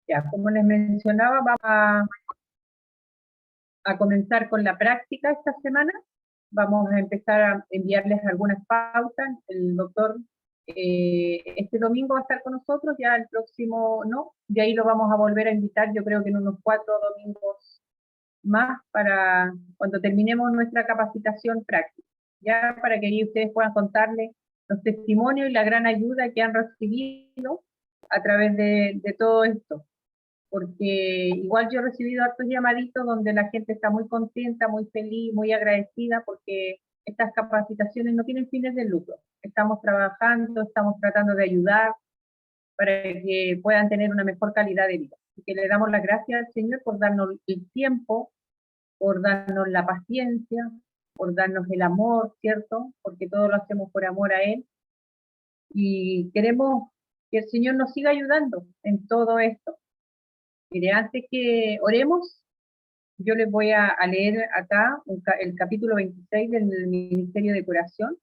Ya, como les mencionaba, vamos a comenzar con la práctica esta semana. Vamos a empezar a enviarles algunas pautas. El doctor este domingo va a estar con nosotros, ya el próximo no, de ahí lo vamos a volver a invitar, yo creo que en unos 4 domingos más para cuando terminemos nuestra capacitación práctica, ya para que ahí ustedes puedan contarles los testimonios y la gran ayuda que han recibido a través de todo esto, porque igual yo he recibido hartos llamaditos donde la gente está muy contenta, muy feliz, muy agradecida, porque estas capacitaciones no tienen fines de lucro. Estamos trabajando, estamos tratando de ayudar para que puedan tener una mejor calidad de vida. Así que le damos las gracias al Señor por darnos el tiempo, por darnos la paciencia, por darnos el amor, ¿cierto? Porque todo lo hacemos por amor a Él. Y queremos que el Señor nos siga ayudando en todo esto. Mire, antes que oremos, yo les voy a leer acá el capítulo 26 del Ministerio de Curación,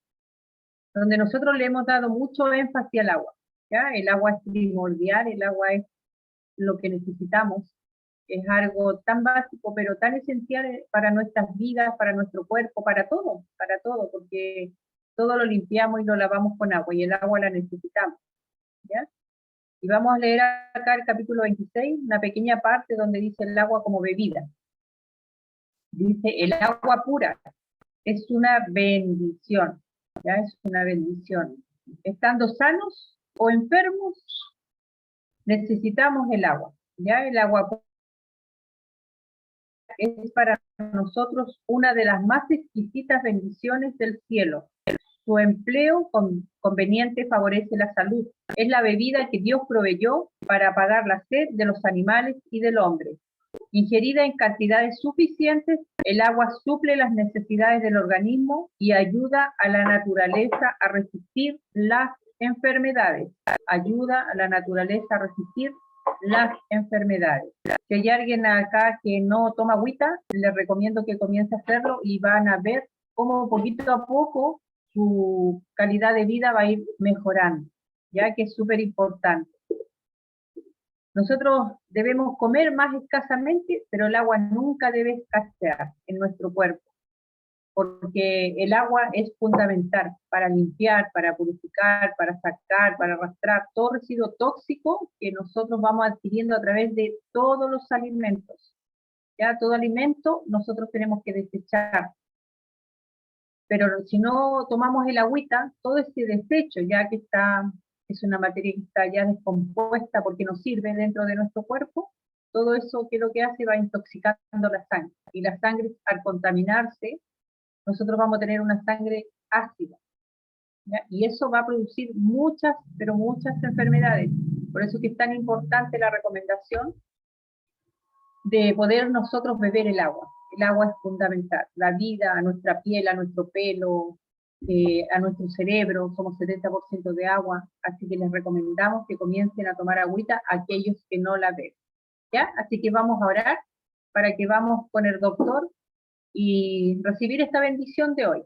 donde nosotros le hemos dado mucho énfasis al agua. ¿Ya? El agua es primordial, el agua es lo que necesitamos, es algo tan básico, pero tan esencial para nuestras vidas, para nuestro cuerpo, para todo, porque todo lo limpiamos y lo lavamos con agua, y el agua la necesitamos. ¿Ya? Y vamos a leer acá el capítulo 26, una pequeña parte donde dice el agua como bebida. Dice, el agua pura es una bendición, ya es una bendición. Estando sanos o enfermos, necesitamos el agua, ya el agua pura es para nosotros una de las más exquisitas bendiciones del cielo. Su empleo conveniente favorece la salud. Es la bebida que Dios proveyó para apagar la sed de los animales y del hombre. Ingerida en cantidades suficientes, el agua suple las necesidades del organismo y ayuda a la naturaleza a resistir las enfermedades. Ayuda a la naturaleza a resistir las enfermedades. Si hay alguien acá que no toma agüita, les recomiendo que comience a hacerlo y van a ver cómo poquito a poco su calidad de vida va a ir mejorando, ya que es súper importante. Nosotros debemos comer más escasamente, pero el agua nunca debe escasear en nuestro cuerpo, porque el agua es fundamental para limpiar, para purificar, para sacar, para arrastrar todo residuo tóxico que nosotros vamos adquiriendo a través de todos los alimentos. Ya todo alimento nosotros tenemos que desechar, pero si no tomamos el agüita, todo ese desecho, ya que es una materia que está ya descompuesta porque no sirve dentro de nuestro cuerpo, todo eso que lo que hace va intoxicando la sangre. Y la sangre, al contaminarse, nosotros vamos a tener una sangre ácida, ¿ya? Y eso va a producir muchas, pero muchas enfermedades. Por eso que es tan importante la recomendación de poder nosotros beber el agua. El agua es fundamental. La vida, a nuestra piel, a nuestro pelo, a nuestro cerebro, somos 70% de agua, así que les recomendamos que comiencen a tomar agüita a aquellos que no la beben. ¿Ya? Así que vamos a orar para que vamos con el doctor y recibir esta bendición de hoy.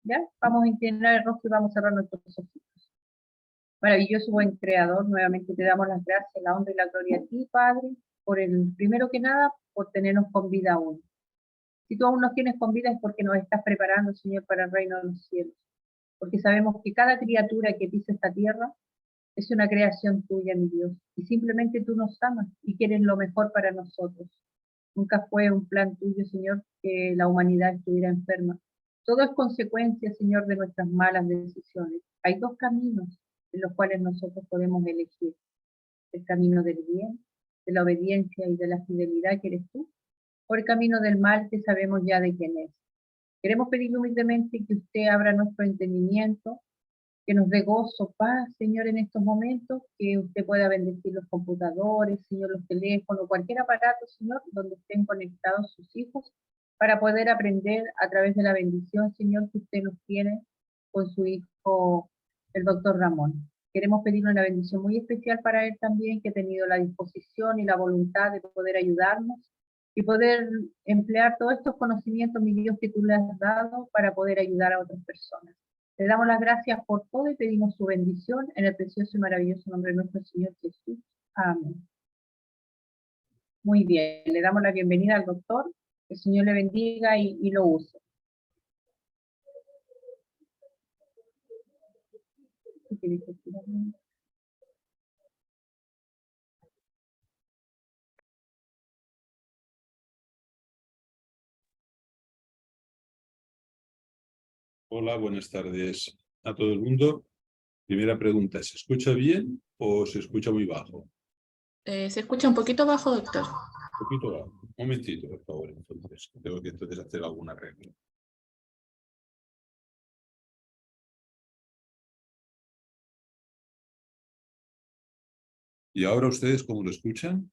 ¿Ya? Vamos a inclinar el rostro y vamos a cerrar nuestros ojos. Maravilloso, buen creador, nuevamente te damos las gracias, la honra y la gloria a ti, Padre, por el, primero que nada, por tenernos con vida aún. Si tú aún nos tienes con vida es porque nos estás preparando, Señor, para el reino de los cielos. Porque sabemos que cada criatura que pisa esta tierra es una creación tuya, mi Dios. Y simplemente tú nos amas y quieres lo mejor para nosotros. Nunca fue un plan tuyo, Señor, que la humanidad estuviera enferma. Todo es consecuencia, Señor, de nuestras malas decisiones. Hay dos caminos en los cuales nosotros podemos elegir: el camino del bien, de la obediencia y de la fidelidad que eres tú, o el camino del mal que sabemos ya de quién es. Queremos pedirle humildemente que usted abra nuestro entendimiento, que nos dé gozo, paz, Señor, en estos momentos, que usted pueda bendecir los computadores, Señor, los teléfonos, cualquier aparato, Señor, donde estén conectados sus hijos, para poder aprender a través de la bendición, Señor, que usted nos tiene con su hijo, el doctor Ramón. Queremos pedirle una bendición muy especial para él también, que ha tenido la disposición y la voluntad de poder ayudarnos y poder emplear todos estos conocimientos, mi Dios, que tú le has dado para poder ayudar a otras personas. Le damos las gracias por todo y pedimos su bendición en el precioso y maravilloso nombre de nuestro Señor Jesús. Amén. Muy bien, le damos la bienvenida al doctor. Que el Señor le bendiga y lo use. Hola, buenas tardes a todo el mundo. Primera pregunta, ¿se escucha bien o se escucha muy bajo? Se escucha un poquito bajo, doctor. Un poquito bajo. Un momentito, por favor, entonces. Tengo que entonces hacer alguna regla. ¿Y ahora ustedes cómo lo escuchan?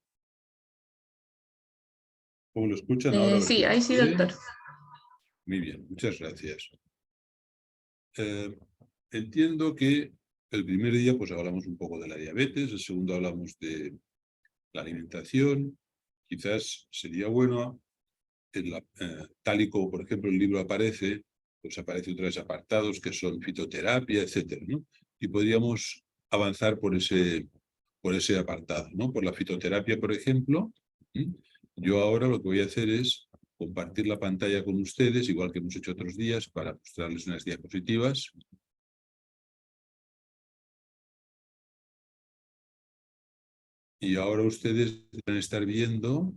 ¿Cómo lo escuchan ahora? Sí, ahí sí, ¿Bien? doctor. Muy bien, muchas gracias. Entiendo que el primer día pues hablamos un poco de la diabetes, el segundo hablamos de la alimentación. Quizás sería bueno, tal y como por ejemplo el libro aparece, pues aparece otros apartados que son fitoterapia, etcétera, ¿no? Y podríamos avanzar por ese apartado, ¿no? Por la fitoterapia, por ejemplo. Yo ahora lo que voy a hacer es compartir la pantalla con ustedes, igual que hemos hecho otros días, para mostrarles unas diapositivas. Y ahora ustedes van a estar viendo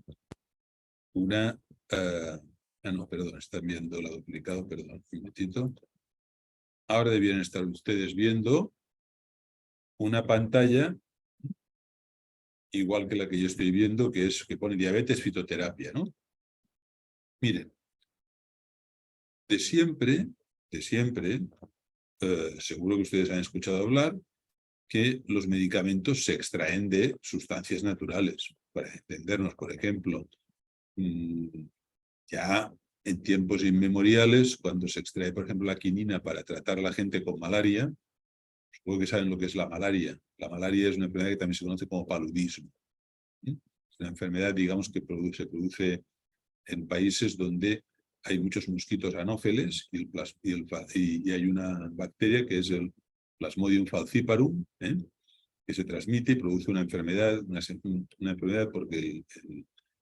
una... no, perdón, están viendo la duplicado, perdón, un momentito. Ahora debieran estar ustedes viendo una pantalla igual que la que yo estoy viendo, que pone diabetes fitoterapia, ¿no? Miren, de siempre, seguro que ustedes han escuchado hablar que los medicamentos se extraen de sustancias naturales. Para entendernos, por ejemplo, ya en tiempos inmemoriales, cuando se extrae, por ejemplo, la quinina para tratar a la gente con malaria, supongo que saben lo que es la malaria. La malaria es una enfermedad que también se conoce como paludismo. Es una enfermedad, digamos, que se produce en países donde hay muchos mosquitos anófeles y hay una bacteria que es el Plasmodium falciparum, que se transmite y produce una enfermedad, una enfermedad porque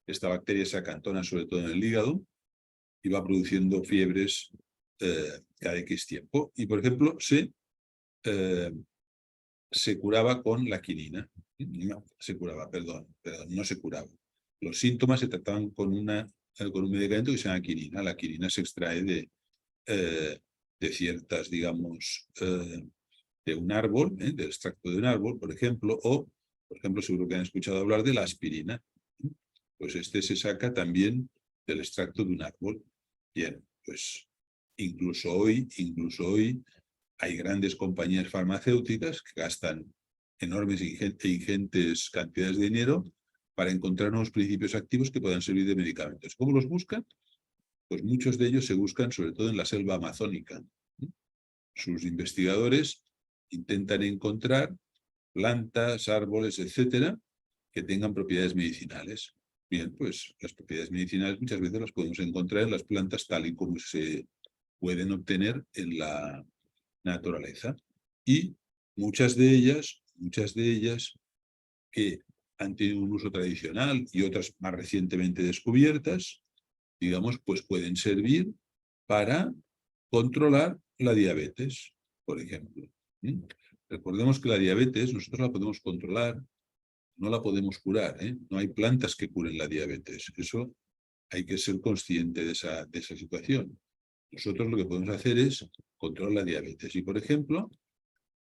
esta bacteria se acantona sobre todo en el hígado y va produciendo fiebres cada X tiempo. Y, por ejemplo, se curaba con la quinina. No se curaba, perdón, no se curaba. Los síntomas se trataban con un medicamento que se llama quinina. La quinina se extrae de ciertas, digamos, de un árbol, del extracto de un árbol, por ejemplo, o, por ejemplo, seguro que han escuchado hablar de la aspirina. Pues este se saca también del extracto de un árbol. Bien, pues incluso hoy hay grandes compañías farmacéuticas que gastan enormes e ingentes cantidades de dinero para encontrar nuevos principios activos que puedan servir de medicamentos. ¿Cómo los buscan? Pues muchos de ellos se buscan sobre todo en la selva amazónica. Sus investigadores intentan encontrar plantas, árboles, etcétera, que tengan propiedades medicinales. Bien, pues las propiedades medicinales muchas veces las podemos encontrar en las plantas tal y como se pueden obtener en la naturaleza. Y muchas de ellas que han tenido un uso tradicional y otras más recientemente descubiertas, digamos, pues pueden servir para controlar la diabetes, por ejemplo. Recordemos que la diabetes nosotros la podemos controlar, no la podemos curar, No hay plantas que curen la diabetes. Eso hay que ser consciente de esa situación. Nosotros lo que podemos hacer es controlar la diabetes. Y, por ejemplo,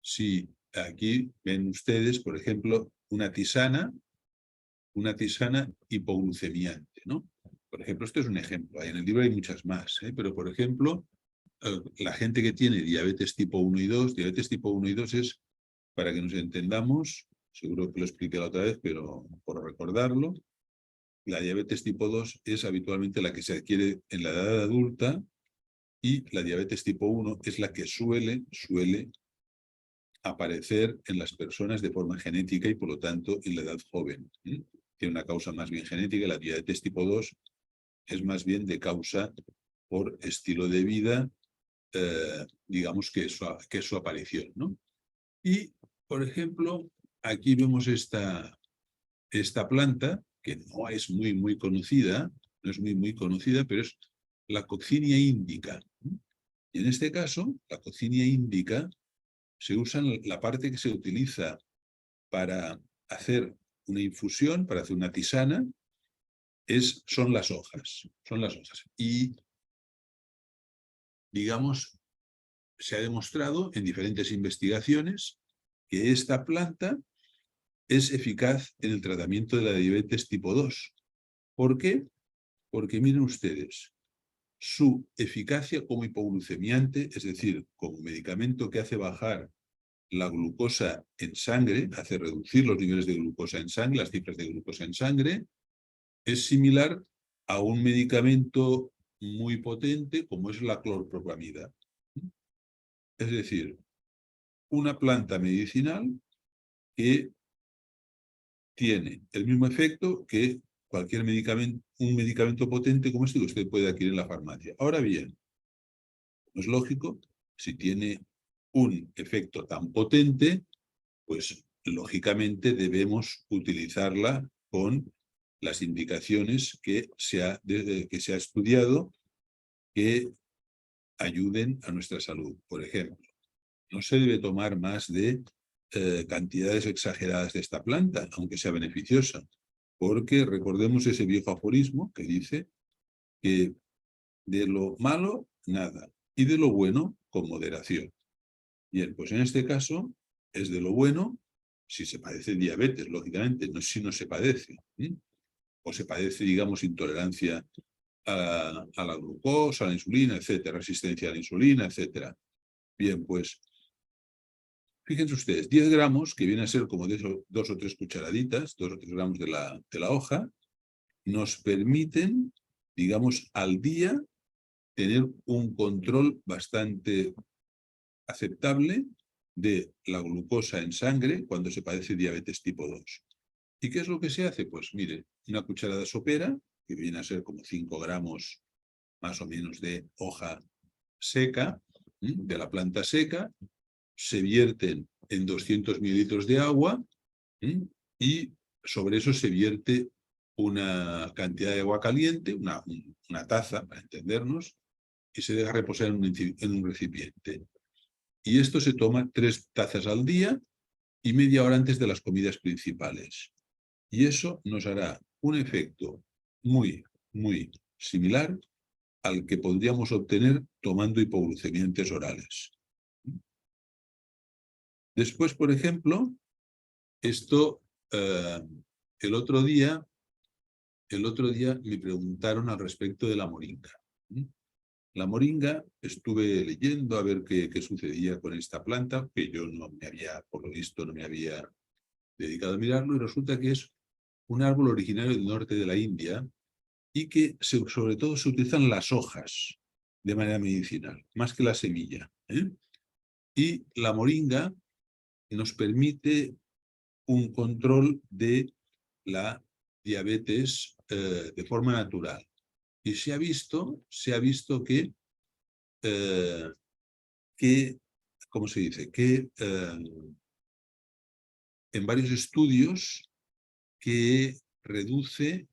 si aquí ven ustedes, por ejemplo, una tisana hipoglucemiante, ¿no? Por ejemplo, esto es un ejemplo. En el libro hay muchas más, pero, por ejemplo, la gente que tiene diabetes tipo 1 y 2, diabetes tipo 1 y 2 es, para que nos entendamos, seguro que lo expliqué la otra vez, pero por recordarlo, la diabetes tipo 2 es habitualmente la que se adquiere en la edad adulta y la diabetes tipo 1 es la que suele aparecer en las personas de forma genética y por lo tanto en la edad joven. Tiene una causa más bien genética. La diabetes tipo 2 es más bien de causa por estilo de vida, digamos que es su aparición, ¿no? Y, por ejemplo, aquí vemos esta planta que no es muy conocida, no es muy conocida, pero es la coccinia índica. Y en este caso, la coccinia índica se usa la parte que se utiliza para hacer una infusión, para hacer una tisana, son las hojas. Son las hojas. Y, digamos, se ha demostrado en diferentes investigaciones que esta planta es eficaz en el tratamiento de la diabetes tipo 2. ¿Por qué? Porque miren ustedes, su eficacia como hipoglucemiante, es decir, como medicamento que hace bajar la glucosa en sangre, hace reducir los niveles de glucosa en sangre, las cifras de glucosa en sangre, es similar a un medicamento muy potente como es la clorpropamida. Es decir, una planta medicinal que tiene el mismo efecto que cualquier medicamento, un medicamento potente como este que usted puede adquirir en la farmacia. Ahora bien, es lógico, si tiene un efecto tan potente, pues lógicamente debemos utilizarla con las indicaciones que se ha estudiado que ayuden a nuestra salud. Por ejemplo, no se debe tomar más de cantidades exageradas de esta planta, aunque sea beneficiosa, porque recordemos ese viejo aforismo que dice que de lo malo, nada, y de lo bueno, con moderación. Bien, pues en este caso es de lo bueno si se padece diabetes, lógicamente, no si no se padece, o se padece, digamos, intolerancia a la glucosa, a la insulina, etcétera, resistencia a la insulina, etcétera. Bien, pues fíjense ustedes, 10 gramos, que viene a ser como 2 o 3 cucharaditas, 2 o 3 gramos de la hoja, nos permiten, digamos, al día tener un control bastante aceptable de la glucosa en sangre cuando se padece diabetes tipo 2. ¿Y qué es lo que se hace? Pues mire, una cucharada sopera, que viene a ser como 5 gramos más o menos de hoja seca, de la planta seca, se vierten en 200 mililitros de agua y sobre eso se vierte una cantidad de agua caliente, una taza, para entendernos, y se deja reposar en un recipiente. Y esto se toma 3 tazas al día y media hora antes de las comidas principales. Y eso nos hará un efecto muy similar al que podríamos obtener tomando hipoglucemiantes orales. Después, por ejemplo, esto, el otro día me preguntaron al respecto de la moringa. La moringa, estuve leyendo a ver qué sucedía con esta planta, que yo no me había, por lo visto, no me había dedicado a mirarlo, y resulta que es un árbol originario del norte de la India y que sobre todo se utilizan las hojas de manera medicinal, más que la semilla. Y la moringa nos permite un control de la diabetes de forma natural. Y se ha visto que ¿cómo se dice? Que en varios estudios que reduce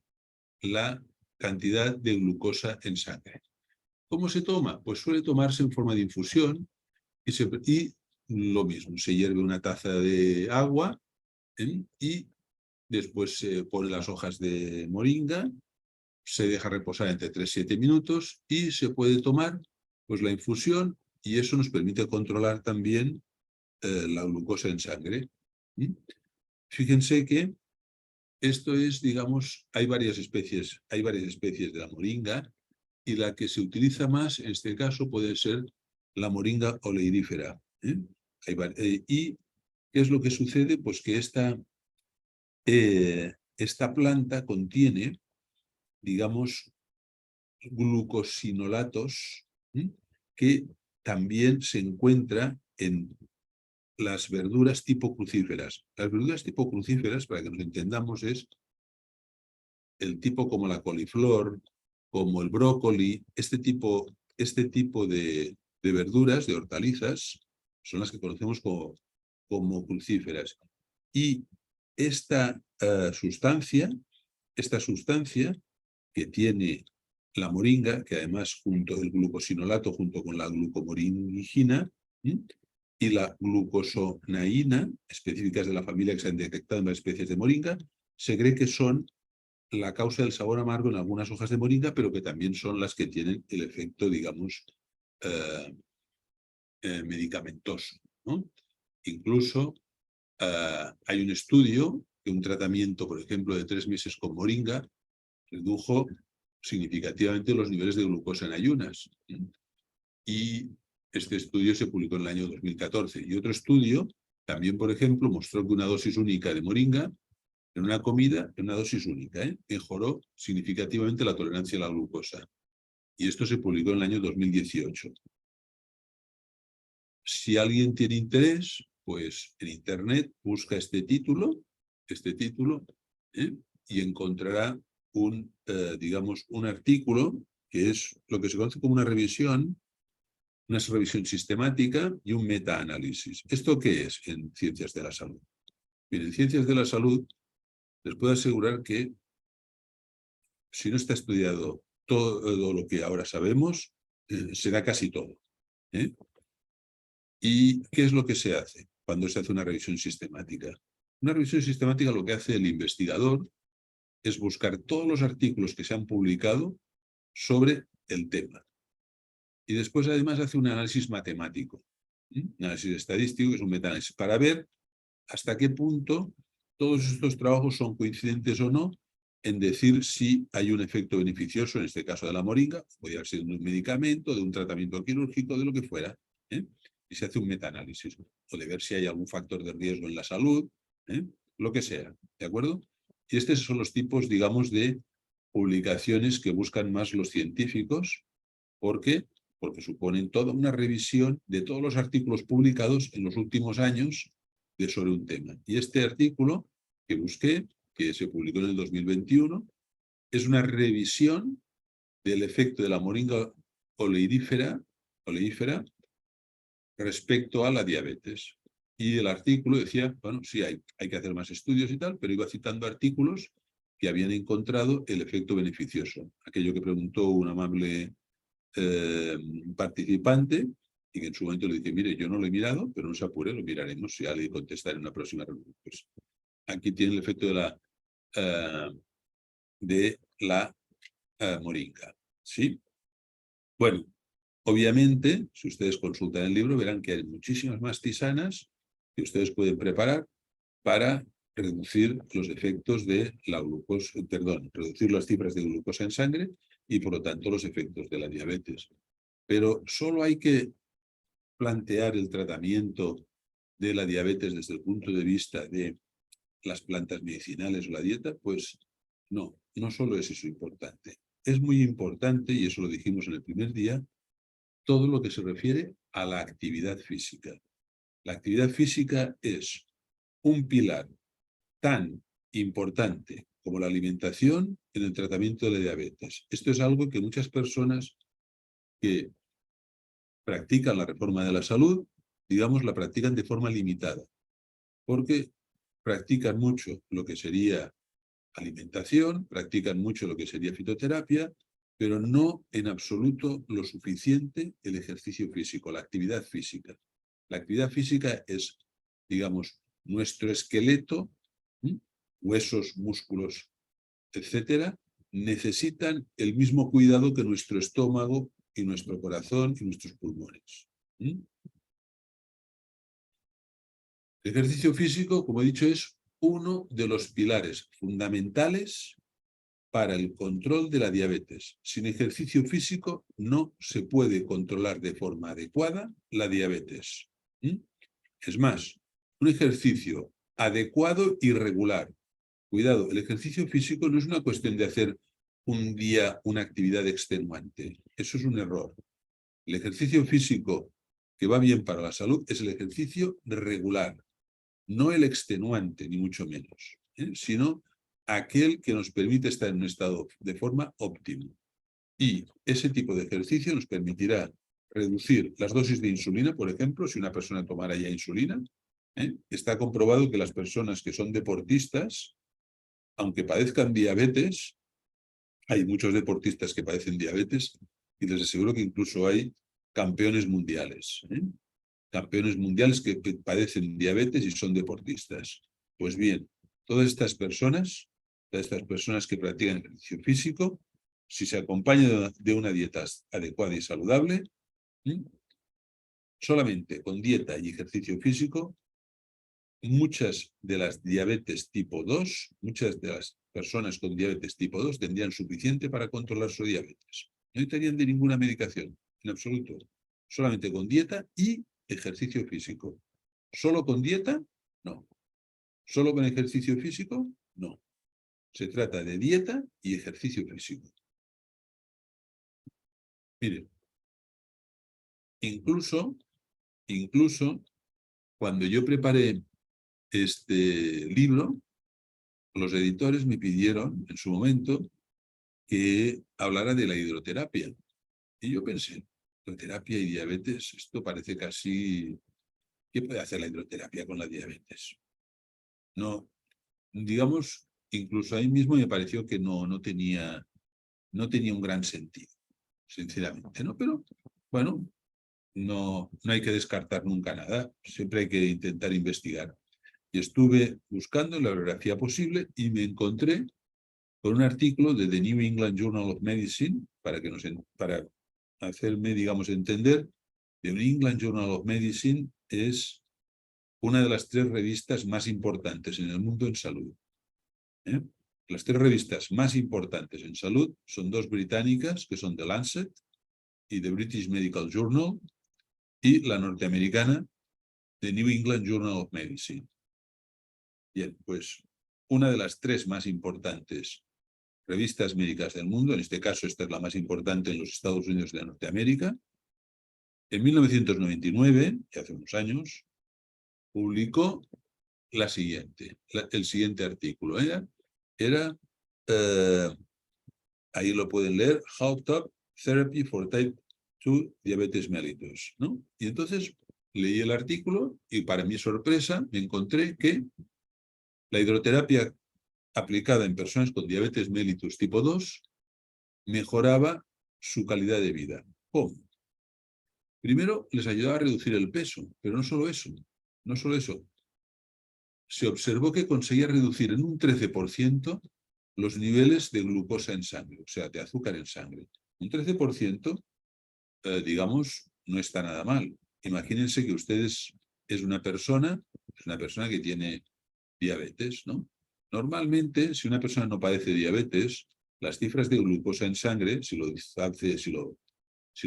la cantidad de glucosa en sangre. ¿Cómo se toma? Pues suele tomarse en forma de infusión y lo mismo, se hierve una taza de agua y después se ponen las hojas de moringa, se deja reposar entre 3 y 7 minutos y se puede tomar pues la infusión, y eso nos permite controlar también la glucosa en sangre. Fíjense que esto es, digamos, hay varias especies de la moringa, y la que se utiliza más en este caso puede ser la moringa oleífera. ¿Y qué es lo que sucede? Pues que esta planta contiene, digamos, glucosinolatos que también se encuentra en las verduras tipo crucíferas. Las verduras tipo crucíferas, para que nos entendamos, es el tipo como la coliflor, como el brócoli, este tipo de verduras, de hortalizas, son las que conocemos como crucíferas. Y esta sustancia esta sustancia que tiene la moringa, que además junto el glucosinolato junto con la glucomoringina y la glucosonaína, específicas de la familia que se han detectado en las especies de moringa, se cree que son la causa del sabor amargo en algunas hojas de moringa, pero que también son las que tienen el efecto, digamos, medicamentoso, ¿no? Incluso hay un estudio que un tratamiento, por ejemplo, de 3 meses con moringa redujo significativamente los niveles de glucosa en ayunas. Y este estudio se publicó en el año 2014. Y otro estudio también, por ejemplo, mostró que una dosis única de moringa en una comida, en una dosis única, mejoró significativamente la tolerancia a la glucosa. Y esto se publicó en el año 2018. Si alguien tiene interés, pues en Internet busca este título, y encontrará digamos, un artículo que es lo que se conoce como una revisión sistemática y un metaanálisis. ¿Esto qué es en ciencias de la salud? Bien, en ciencias de la salud les puedo asegurar que si no está estudiado todo lo que ahora sabemos, será casi todo. ¿Y qué es lo que se hace cuando se hace una revisión sistemática? Una revisión sistemática lo que hace el investigador es buscar todos los artículos que se han publicado sobre el tema. Y después además hace un análisis matemático, un análisis estadístico, que es un metaanálisis, para ver hasta qué punto todos estos trabajos son coincidentes o no en decir si hay un efecto beneficioso, en este caso de la moringa, podría ser de un medicamento, de un tratamiento quirúrgico, de lo que fuera, y se hace un metaanálisis, o de ver si hay algún factor de riesgo en la salud, lo que sea, ¿de acuerdo? Y estos son los tipos, digamos, de publicaciones que buscan más los científicos. ¿Por qué? Porque suponen toda una revisión de todos los artículos publicados en los últimos años sobre un tema. Y este artículo que busqué, que se publicó en el 2021, es una revisión del efecto de la moringa oleífera respecto a la diabetes. Y el artículo decía, bueno, sí, hay que hacer más estudios y tal, pero iba citando artículos que habían encontrado el efecto beneficioso. Aquello que preguntó un amable participante, y que en su momento le dice, mire, yo no lo he mirado, pero no se apure, lo miraremos si alguien contestar en una próxima reunión. Pues aquí tiene el efecto de la moringa. ¿Sí? Bueno, obviamente, si ustedes consultan el libro, verán que hay muchísimas más tisanas que ustedes pueden preparar para reducir los efectos de la glucosa, reducir las cifras de glucosa en sangre y, por lo tanto, los efectos de la diabetes. Pero solo hay que plantear el tratamiento de la diabetes desde el punto de vista de las plantas medicinales o la dieta, pues no solo es eso importante. Es muy importante, y eso lo dijimos en el primer día, todo lo que se refiere a la actividad física. La actividad física es un pilar tan importante como la alimentación en el tratamiento de la diabetes. Esto es algo que muchas personas que practican la reforma de la salud, digamos, la practican de forma limitada, porque practican mucho lo que sería alimentación, practican mucho lo que sería fitoterapia, pero no en absoluto lo suficiente el ejercicio físico, la actividad física. La actividad física es, digamos, nuestro esqueleto, huesos, músculos, etcétera, necesitan el mismo cuidado que nuestro estómago y nuestro corazón y nuestros pulmones. El ejercicio físico, como he dicho, es uno de los pilares fundamentales para el control de la diabetes. Sin ejercicio físico no se puede controlar de forma adecuada la diabetes. Es más, un ejercicio adecuado y regular. Cuidado, el ejercicio físico no es una cuestión de hacer un día una actividad extenuante. Eso es un error. El ejercicio físico que va bien para la salud es el ejercicio regular, no el extenuante, ni mucho menos, sino aquel que nos permite estar en un estado de forma óptima. Y ese tipo de ejercicio nos permitirá reducir las dosis de insulina, por ejemplo, si una persona tomara ya insulina. Está comprobado que las personas que son deportistas, aunque padezcan diabetes, hay muchos deportistas que padecen diabetes y les aseguro que incluso hay campeones mundiales. Campeones mundiales que padecen diabetes y son deportistas. Pues bien, todas estas personas que practican ejercicio físico, si se acompaña de una dieta adecuada y saludable, solamente con dieta y ejercicio físico, muchas de las diabetes tipo 2, muchas de las personas con diabetes tipo 2 tendrían suficiente para controlar su diabetes. No necesitarían de ninguna medicación, en absoluto. Solamente con dieta y ejercicio físico. ¿Solo con dieta? No. ¿Solo con ejercicio físico? No. Se trata de dieta y ejercicio físico. Miren, incluso cuando yo preparé este libro, los editores me pidieron en su momento que hablara de la hidroterapia. Y yo pensé, hidroterapia y diabetes, esto parece casi... ¿Qué puede hacer la hidroterapia con la diabetes? No, digamos, incluso ahí mismo me pareció que no tenía un gran sentido, sinceramente, ¿no? Pero, bueno, no hay que descartar nunca nada, siempre hay que intentar investigar. Y estuve buscando la bibliografía posible y me encontré con un artículo de The New England Journal of Medicine, para hacerme, digamos, entender. The New England Journal of Medicine es una de las 3 revistas más importantes en el mundo en salud. Las 3 revistas más importantes en salud son 2 británicas, que son The Lancet y The British Medical Journal, y la norteamericana, The New England Journal of Medicine. Bien, pues una de las 3 más importantes revistas médicas del mundo, en este caso esta es la más importante en los Estados Unidos de Norteamérica, en 1999, ya hace unos años, publicó el siguiente artículo. Ahí lo pueden leer, How Top Therapy for Type 2 Diabetes Mellitus, ¿no? Y entonces leí el artículo y para mi sorpresa me encontré que la hidroterapia aplicada en personas con diabetes mellitus tipo 2 mejoraba su calidad de vida. ¿Cómo? Primero, les ayudaba a reducir el peso, pero no solo eso. Se observó que conseguía reducir en un 13% los niveles de glucosa en sangre, o sea, de azúcar en sangre. Un 13%, digamos, no está nada mal. Imagínense que ustedes es una persona que tiene diabetes, ¿no? Normalmente, si una persona no padece diabetes, las cifras de glucosa en sangre, si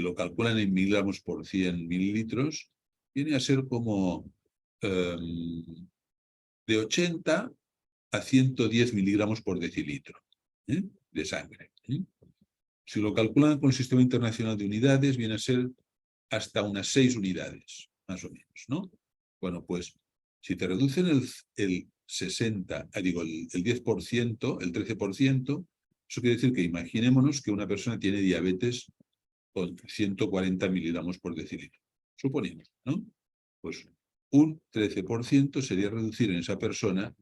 lo calculan en miligramos por 100 mililitros, viene a ser como de 80 a 110 miligramos por decilitro de sangre. Si lo calculan con el Sistema Internacional de Unidades, viene a ser hasta unas 6 unidades, más o menos, ¿no? Bueno, pues, si te reducen el 10%, el 13%, eso quiere decir que imaginémonos que una persona tiene diabetes con 140 miligramos por decilitro. Suponemos, ¿no? Pues un 13% sería reducir en esa persona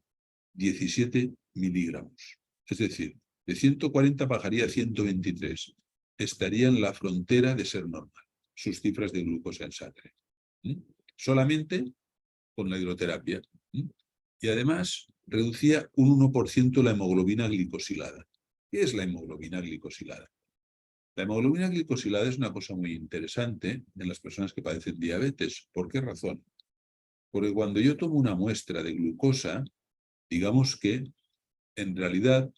17 miligramos. Es decir, de 140 bajaría a 123. Estaría en la frontera de ser normal, sus cifras de glucosa en sangre. Solamente con la hidroterapia. Y además reducía un 1% la hemoglobina glicosilada. ¿Qué es la hemoglobina glicosilada? La hemoglobina glicosilada es una cosa muy interesante en las personas que padecen diabetes. ¿Por qué razón? Porque cuando yo tomo una muestra de glucosa, digamos que en realidad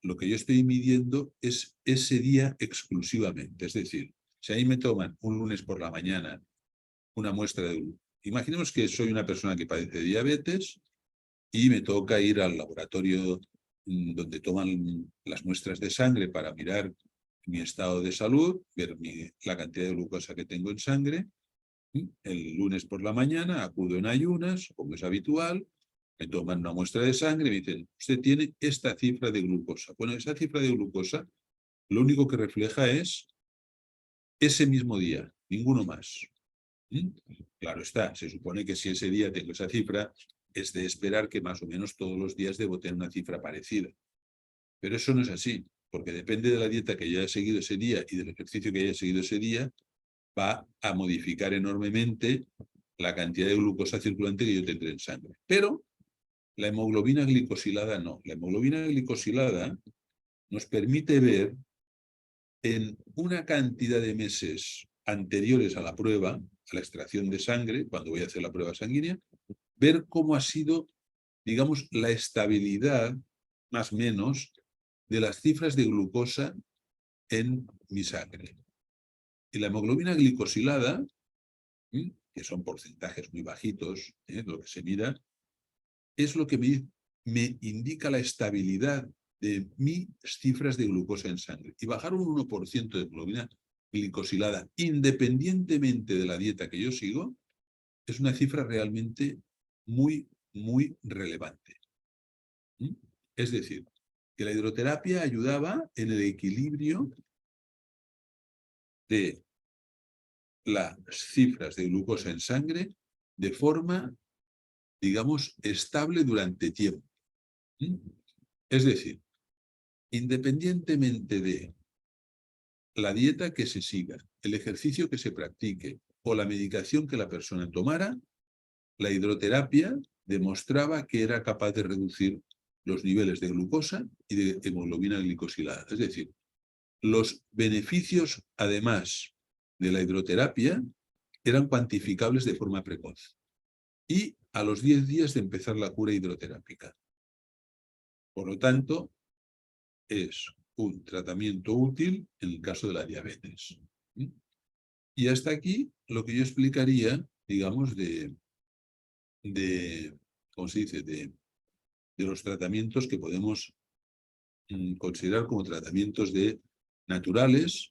lo que yo estoy midiendo es ese día exclusivamente. Es decir, si a mí me toman un lunes por la mañana una muestra de glucosa, imaginemos que soy una persona que padece diabetes y me toca ir al laboratorio donde toman las muestras de sangre para mirar mi estado de salud, ver la cantidad de glucosa que tengo en sangre. El lunes por la mañana acudo en ayunas, como es habitual, me toman una muestra de sangre y me dicen, usted tiene esta cifra de glucosa. Bueno, esa cifra de glucosa lo único que refleja es ese mismo día, ninguno más. Claro está, se supone que si ese día tengo esa cifra, es de esperar que más o menos todos los días debo tener una cifra parecida. Pero eso no es así, porque depende de la dieta que yo haya seguido ese día y del ejercicio que haya seguido ese día, va a modificar enormemente la cantidad de glucosa circulante que yo tendré en sangre. Pero la hemoglobina glicosilada no. La hemoglobina glicosilada nos permite ver en una cantidad de meses anteriores a la prueba, a la extracción de sangre, cuando voy a hacer la prueba sanguínea, ver cómo ha sido, digamos, la estabilidad, más o menos, de las cifras de glucosa en mi sangre. Y la hemoglobina glicosilada, que son porcentajes muy bajitos, lo que se mira, es lo que me indica la estabilidad de mis cifras de glucosa en sangre. Y bajar un 1% de hemoglobina glicosilada, independientemente de la dieta que yo sigo, es una cifra realmente muy, muy relevante. Es decir, que la hidroterapia ayudaba en el equilibrio de las cifras de glucosa en sangre de forma, digamos, estable durante tiempo. Es decir, independientemente de la dieta que se siga, el ejercicio que se practique o la medicación que la persona tomara, la hidroterapia demostraba que era capaz de reducir los niveles de glucosa y de hemoglobina glicosilada. Es decir, los beneficios, además de la hidroterapia, eran cuantificables de forma precoz. Y a los 10 días de empezar la cura hidroterápica. Por lo tanto, es un tratamiento útil en el caso de la diabetes. Y hasta aquí lo que yo explicaría, digamos, ¿cómo se dice?, de los tratamientos que podemos considerar como tratamientos naturales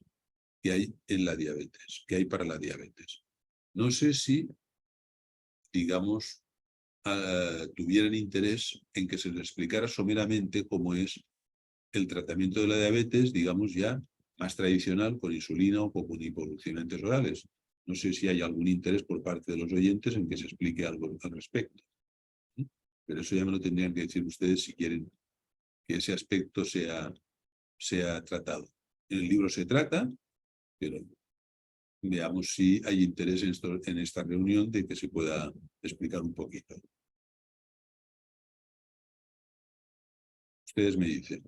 que hay en la diabetes, que hay para la diabetes. No sé si, digamos, tuvieran interés en que se les explicara someramente cómo es el tratamiento de la diabetes, digamos ya más tradicional, con insulina o con hipoglucemiantes orales. No sé si hay algún interés por parte de los oyentes en que se explique algo al respecto. Pero eso ya me lo tendrían que decir ustedes si quieren que ese aspecto sea tratado. En el libro se trata, pero veamos si hay interés en esta reunión de que se pueda explicar un poquito. Ustedes me dicen.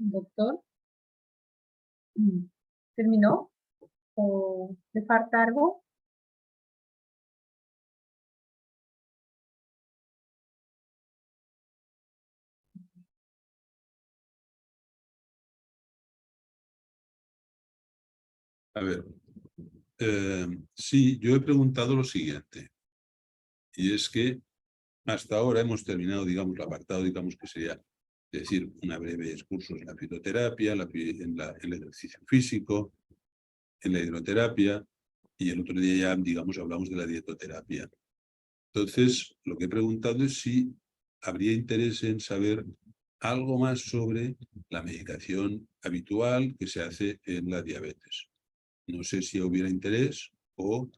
Doctor, ¿terminó? ¿O le falta algo? A ver, sí, yo he preguntado lo siguiente, y es que hasta ahora hemos terminado, digamos, el apartado, digamos, que sería decir una breve excurso en la fitoterapia, en el ejercicio físico, en la hidroterapia, y el otro día ya, digamos, hablamos de la dietoterapia. Entonces, lo que he preguntado es si habría interés en saber algo más sobre la medicación habitual que se hace en la diabetes. No sé si hubiera interés o,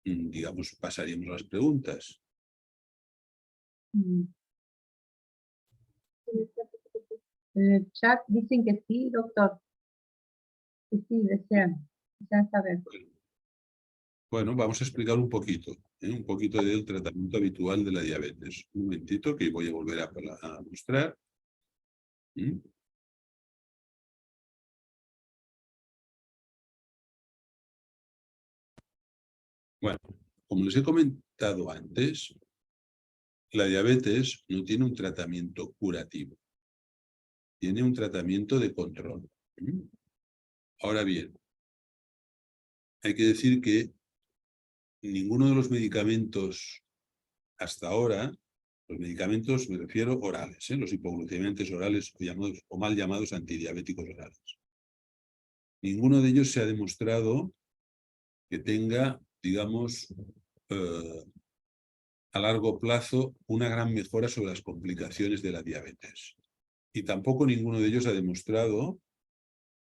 digamos, pasaríamos a las preguntas. En el chat dicen que sí, doctor. Que sí, desean saber. Bueno, vamos a explicar un poquito del tratamiento habitual de la diabetes. Un momentito que voy a volver a mostrar. Bueno, como les he comentado antes, la diabetes no tiene un tratamiento curativo. Tiene un tratamiento de control. Ahora bien, hay que decir que ninguno de los medicamentos hasta ahora, los medicamentos me refiero orales, los hipoglucemiantes orales o mal llamados antidiabéticos orales. Ninguno de ellos se ha demostrado que tenga, digamos, a largo plazo una gran mejora sobre las complicaciones de la diabetes. Y tampoco ninguno de ellos ha demostrado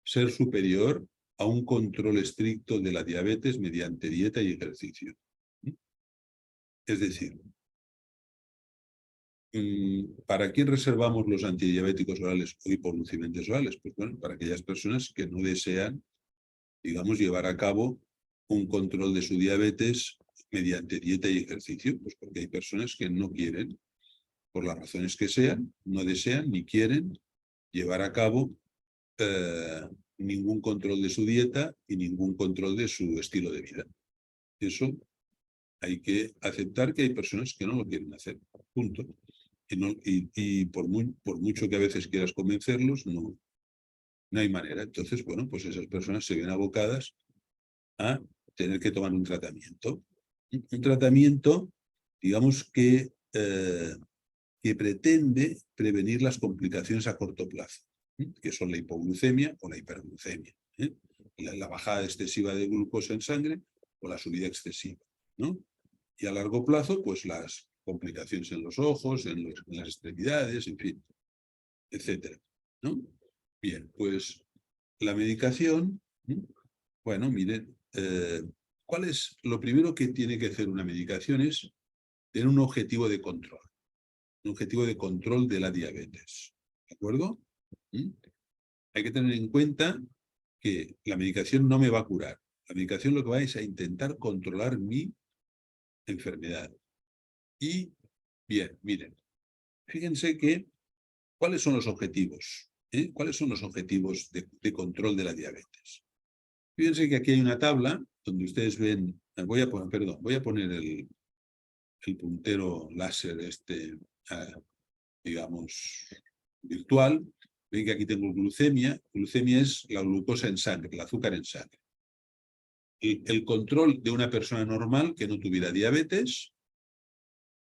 ser superior a un control estricto de la diabetes mediante dieta y ejercicio. Es decir, ¿para quién reservamos los antidiabéticos orales o hipoglucemiantes orales? Pues bueno, para aquellas personas que no desean, digamos, llevar a cabo un control de su diabetes mediante dieta y ejercicio, pues porque hay personas que no quieren, por las razones que sean, no desean ni quieren llevar a cabo ningún control de su dieta y ningún control de su estilo de vida. Eso hay que aceptar que hay personas que no lo quieren hacer, punto. Y por mucho que a veces quieras convencerlos, no hay manera. Entonces, bueno, pues esas personas se ven abocadas a tener que tomar un tratamiento. Un tratamiento, digamos, que pretende prevenir las complicaciones a corto plazo, que son la hipoglucemia o la hiperglucemia, la bajada excesiva de glucosa en sangre o la subida excesiva, ¿no? Y a largo plazo, pues las complicaciones en los ojos, en las extremidades, en fin, etcétera, ¿no? Bien, pues la medicación, bueno, miren, ¿cuál es lo primero que tiene que hacer una medicación? Es tener un objetivo de control. Un objetivo de control de la diabetes. ¿De acuerdo? Hay que tener en cuenta que la medicación no me va a curar. La medicación lo que va es a intentar controlar mi enfermedad. Y, bien, miren, fíjense que, ¿cuáles son los objetivos? ¿Cuáles son los objetivos de control de la diabetes? Fíjense que aquí hay una tabla donde ustedes ven, voy a poner el puntero láser digamos, virtual. Ven que aquí tengo glucemia. Glucemia es la glucosa en sangre, el azúcar en sangre. El control de una persona normal que no tuviera diabetes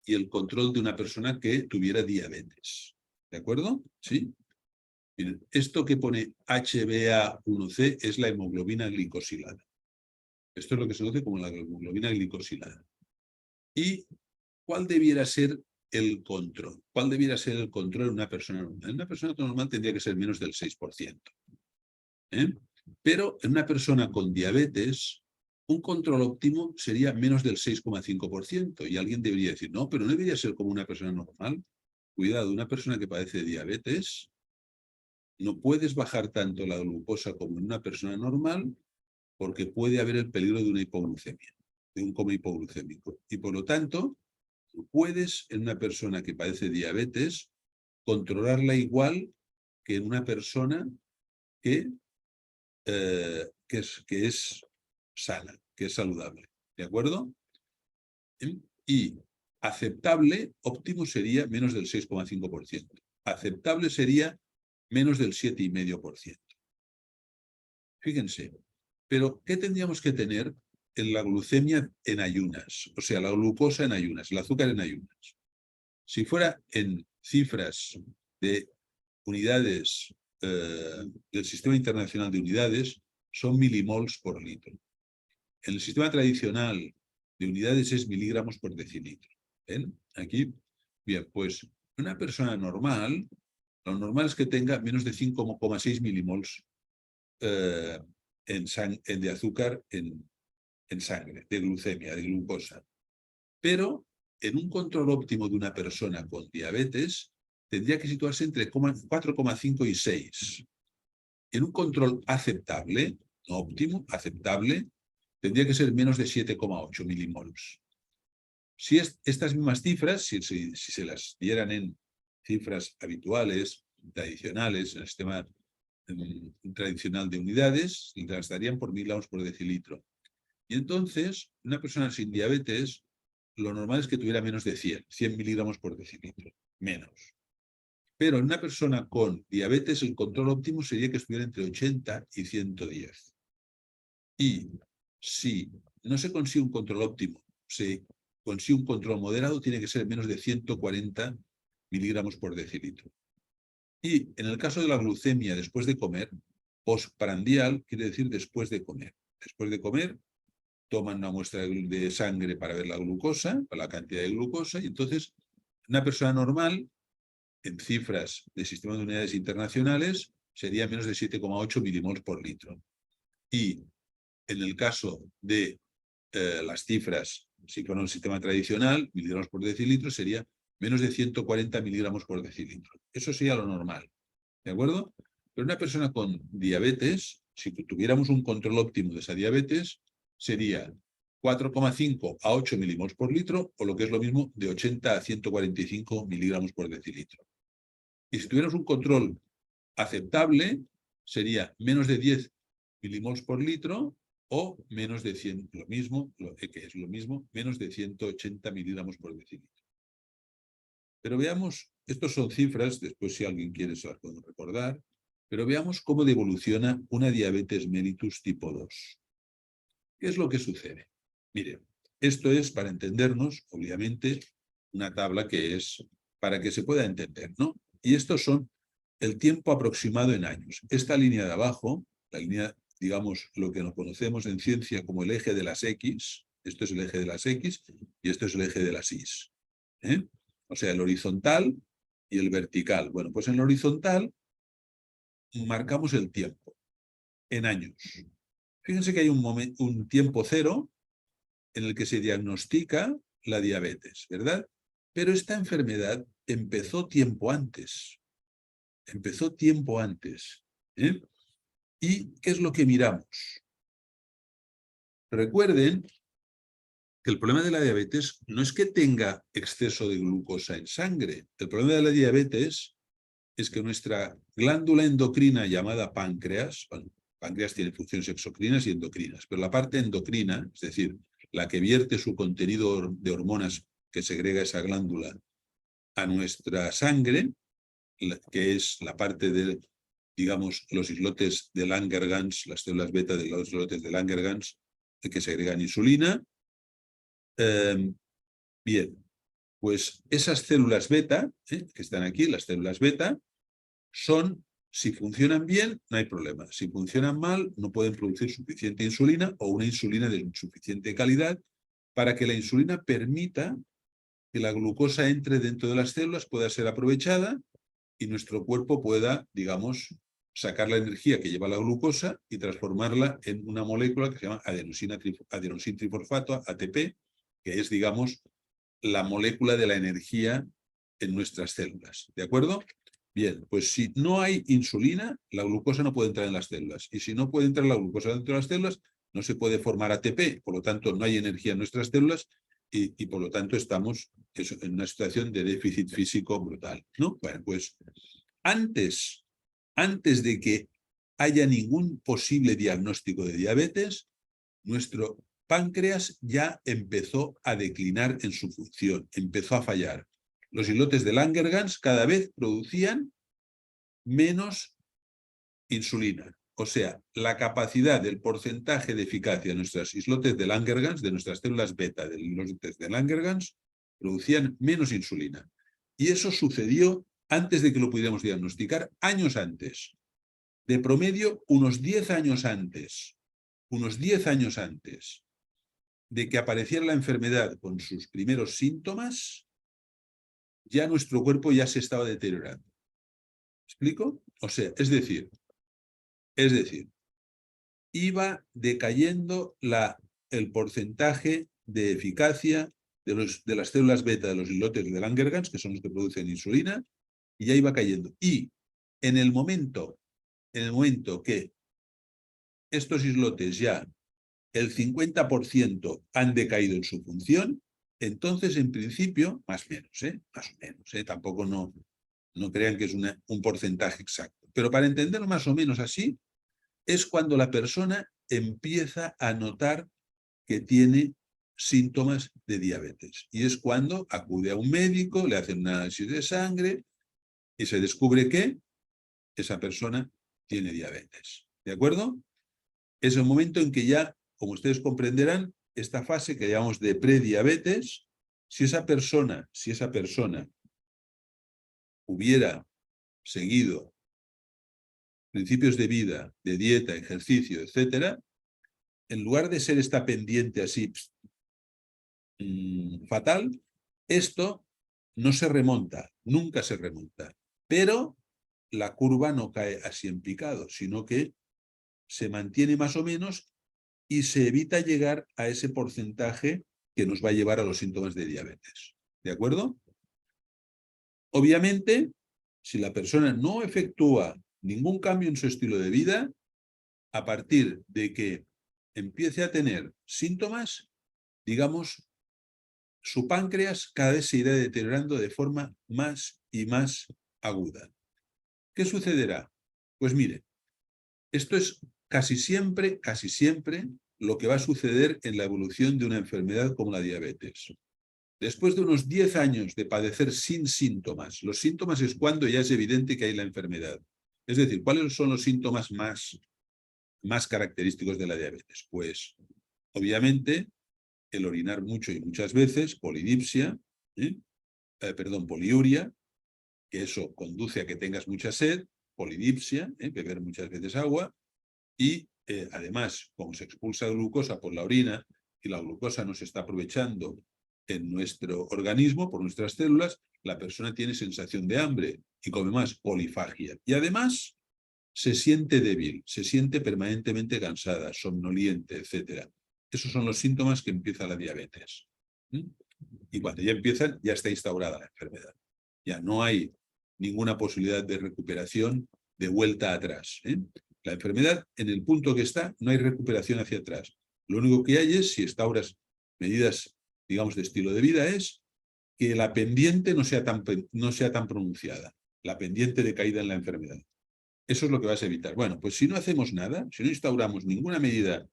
y el control de una persona que tuviera diabetes. ¿De acuerdo? ¿Sí? Miren, esto que pone HbA1c es la hemoglobina glicosilada. Esto es lo que se conoce como la hemoglobina glicosilada. ¿Y cuál debiera ser el control? ¿Cuál debiera ser el control en una persona normal? En una persona normal tendría que ser menos del 6%. Pero en una persona con diabetes, un control óptimo sería menos del 6,5%. Y alguien debería decir, no, pero no debería ser como una persona normal. Cuidado, una persona que padece diabetes, no puedes bajar tanto la glucosa como en una persona normal porque puede haber el peligro de una hipoglucemia, de un coma hipoglucémico. Y por lo tanto, puedes en una persona que padece diabetes controlarla igual que en una persona que es sana, que es saludable. ¿De acuerdo? Y aceptable, óptimo sería menos del 6,5%. Aceptable sería menos del 7,5%. Fíjense. Pero, ¿qué tendríamos que tener en la glucemia en ayunas? O sea, la glucosa en ayunas, el azúcar en ayunas. Si fuera en cifras de unidades del Sistema Internacional de Unidades, son milimols por litro. En el sistema tradicional de unidades es miligramos por decilitro. ¿Ven? Aquí, bien, pues una persona normal, lo normal es que tenga menos de 5,6 milimols de azúcar en sangre, de glucemia, de glucosa. Pero en un control óptimo de una persona con diabetes tendría que situarse entre 4,5 y 6. En un control aceptable, no óptimo, aceptable, tendría que ser menos de 7,8 milimols. Si estas mismas cifras, si se las dieran en cifras habituales, tradicionales, en el sistema tradicional de unidades, las darían por 1000 gramos por decilitro. Y entonces, una persona sin diabetes, lo normal es que tuviera menos de 100 miligramos por decilitro, menos. Pero en una persona con diabetes, el control óptimo sería que estuviera entre 80 y 110. Y si no se consigue un control óptimo, se consigue un control moderado, tiene que ser menos de 140 miligramos por decilitro. Y en el caso de la glucemia después de comer, postprandial quiere decir después de comer. Después de comer, toman una muestra de sangre para ver la glucosa, la cantidad de glucosa, y entonces una persona normal, en cifras de sistema de unidades internacionales, sería menos de 7,8 milimols por litro. Y en el caso de las cifras, si fuera un sistema tradicional, miligramos por decilitro, sería menos de 140 miligramos por decilitro. Eso sería lo normal, ¿de acuerdo? Pero una persona con diabetes, si tuviéramos un control óptimo de esa diabetes, sería 4,5 a 8 milimols por litro, o lo que es lo mismo, de 80 a 145 miligramos por decilitro. Y si tuviéramos un control aceptable, sería menos de 10 milimols por litro o menos de 100, lo mismo, que es lo mismo, menos de 180 miligramos por decilitro. Pero veamos, estos son cifras, después si alguien quiere se las puedo recordar, pero veamos cómo evoluciona una diabetes mellitus tipo 2. ¿Qué es lo que sucede? Mire, esto es, para entendernos, obviamente, una tabla que es para que se pueda entender, ¿no? Y estos son el tiempo aproximado en años. Esta línea de abajo, la línea, digamos, lo que nos conocemos en ciencia como el eje de las X, esto es el eje de las X y esto es el eje de las Y. O sea, el horizontal y el vertical. Bueno, pues en el horizontal marcamos el tiempo en años. Fíjense que hay un tiempo cero en el que se diagnostica la diabetes, ¿verdad? Pero esta enfermedad empezó tiempo antes. Empezó tiempo antes. ¿Y qué es lo que miramos? Recuerden que el problema de la diabetes no es que tenga exceso de glucosa en sangre. El problema de la diabetes es que nuestra glándula endocrina llamada páncreas, bueno, páncreas tiene funciones exocrinas y endocrinas, pero la parte endocrina, es decir, la que vierte su contenido de hormonas que segrega esa glándula a nuestra sangre, que es la parte de, digamos, los islotes de Langerhans, las células beta de los islotes de Langerhans, que segregan insulina. Bien, pues esas células beta, que están aquí, las células beta, son, si funcionan bien, no hay problema. Si funcionan mal, no pueden producir suficiente insulina o una insulina de suficiente calidad para que la insulina permita que la glucosa entre dentro de las células, pueda ser aprovechada y nuestro cuerpo pueda, digamos, sacar la energía que lleva la glucosa y transformarla en una molécula que se llama adenosin trifosfato, ATP, que es, digamos, la molécula de la energía en nuestras células. ¿De acuerdo? Bien, pues si no hay insulina, la glucosa no puede entrar en las células. Y si no puede entrar la glucosa dentro de las células, no se puede formar ATP. Por lo tanto, no hay energía en nuestras células y por lo tanto estamos en una situación de déficit físico brutal, ¿no? Bueno, pues antes de que haya ningún posible diagnóstico de diabetes, nuestro páncreas ya empezó a declinar en su función, empezó a fallar. Los islotes de Langerhans cada vez producían menos insulina. O sea, la capacidad del porcentaje de eficacia de nuestros islotes de Langerhans, de nuestras células beta de los islotes de Langerhans, producían menos insulina. Y eso sucedió antes de que lo pudiéramos diagnosticar, años antes. De promedio, unos 10 años antes. Unos 10 años antes de que apareciera la enfermedad con sus primeros síntomas, ya nuestro cuerpo ya se estaba deteriorando. ¿Me explico? O sea, es decir, iba decayendo el porcentaje de eficacia de las células beta de los islotes de Langerhans, que son los que producen insulina, y ya iba cayendo. Y en el momento que estos islotes ya el 50% han decaído en su función, entonces en principio, más o menos, tampoco no crean que es un porcentaje exacto, pero para entenderlo más o menos así, es cuando la persona empieza a notar que tiene síntomas de diabetes. Y es cuando acude a un médico, le hacen un análisis de sangre y se descubre que esa persona tiene diabetes. ¿De acuerdo? Es el momento en que ya, como ustedes comprenderán, esta fase que llamamos de prediabetes, si esa persona hubiera seguido principios de vida, de dieta, ejercicio, etcétera, en lugar de ser esta pendiente así fatal, esto no se remonta, nunca se remonta. Pero la curva no cae así en picado, sino que se mantiene más o menos y se evita llegar a ese porcentaje que nos va a llevar a los síntomas de diabetes. ¿De acuerdo? Obviamente, si la persona no efectúa ningún cambio en su estilo de vida, a partir de que empiece a tener síntomas, digamos, su páncreas cada vez se irá deteriorando de forma más y más aguda. ¿Qué sucederá? Pues mire, esto es casi siempre lo que va a suceder en la evolución de una enfermedad como la diabetes. Después de unos 10 años de padecer sin síntomas, los síntomas es cuando ya es evidente que hay la enfermedad. Es decir, ¿cuáles son los síntomas más característicos de la diabetes? Pues, obviamente, el orinar mucho y muchas veces, polidipsia, poliuria, que eso conduce a que tengas mucha sed, polidipsia, beber muchas veces agua, y además, como se expulsa glucosa por la orina y la glucosa no se está aprovechando en nuestro organismo, por nuestras células, la persona tiene sensación de hambre y come más, polifagia. Y además se siente débil, se siente permanentemente cansada, somnoliente, etc. Esos son los síntomas que empieza la diabetes. Y cuando ya empiezan, ya está instaurada la enfermedad. Ya no hay ninguna posibilidad de recuperación, de vuelta atrás. La enfermedad, en el punto que está, no hay recuperación hacia atrás. Lo único que hay es, si instauras medidas, digamos, de estilo de vida, es que la pendiente no sea tan pronunciada, la pendiente de caída en la enfermedad. Eso es lo que vas a evitar. Bueno, pues si no hacemos nada, si no instauramos ninguna medida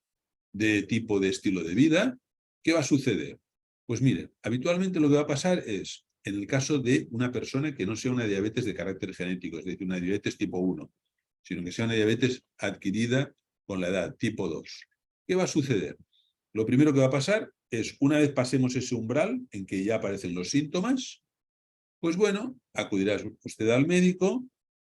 de tipo de estilo de vida, ¿qué va a suceder? Pues mire, habitualmente lo que va a pasar es, en el caso de una persona que no sea una diabetes de carácter genético, es decir, una diabetes tipo 1, sino que sea una diabetes adquirida con la edad, tipo 2. ¿Qué va a suceder? Lo primero que va a pasar es, una vez pasemos ese umbral en que ya aparecen los síntomas, pues bueno, acudirá usted al médico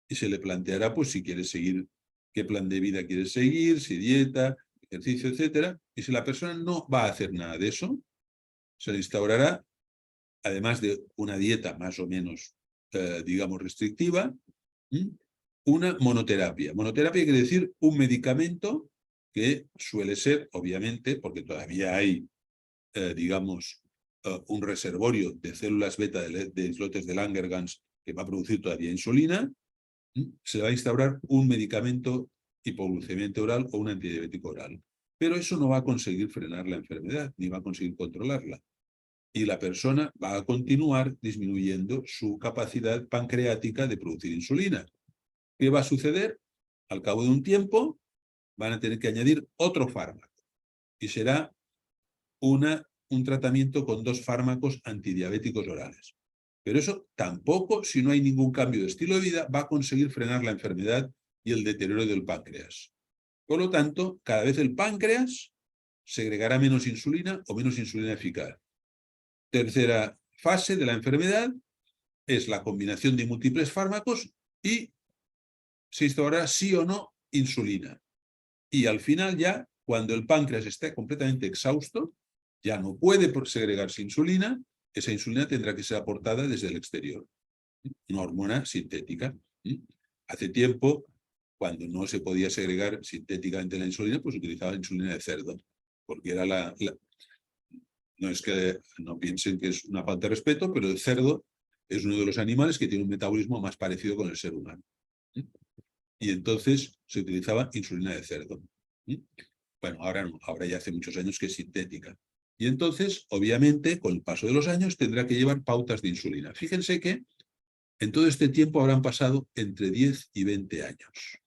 y se le planteará pues si quiere seguir, qué plan de vida quiere seguir, si dieta, ejercicio, etcétera. Y si la persona no va a hacer nada de eso, se le instaurará, además de una dieta más o menos, digamos, restrictiva, una monoterapia. Monoterapia quiere decir un medicamento que suele ser, obviamente, porque todavía hay, digamos, un reservorio de células beta de islotes de Langerhans que va a producir todavía insulina, se va a instaurar un medicamento hipoglucemiante oral o un antidiabético oral. Pero eso no va a conseguir frenar la enfermedad, ni va a conseguir controlarla. Y la persona va a continuar disminuyendo su capacidad pancreática de producir insulina. ¿Qué va a suceder? Al cabo de un tiempo van a tener que añadir otro fármaco y será un tratamiento con 2 fármacos antidiabéticos orales. Pero eso tampoco, si no hay ningún cambio de estilo de vida, va a conseguir frenar la enfermedad y el deterioro del páncreas. Por lo tanto, cada vez el páncreas segregará menos insulina o menos insulina eficaz. Tercera fase de la enfermedad es la combinación de múltiples fármacos y se instaurará sí o no insulina. Y al final ya, cuando el páncreas esté completamente exhausto, ya no puede segregarse insulina, esa insulina tendrá que ser aportada desde el exterior. Una hormona sintética. Hace tiempo, cuando no se podía segregar sintéticamente la insulina, pues utilizaba insulina de cerdo, porque era no es que no piensen que es una falta de respeto, pero el cerdo es uno de los animales que tiene un metabolismo más parecido con el ser humano. Y entonces se utilizaba insulina de cerdo. Bueno, ahora no, ahora ya hace muchos años que es sintética. Y entonces, obviamente, con el paso de los años tendrá que llevar pautas de insulina. Fíjense que en todo este tiempo habrán pasado entre 10 y 20 años.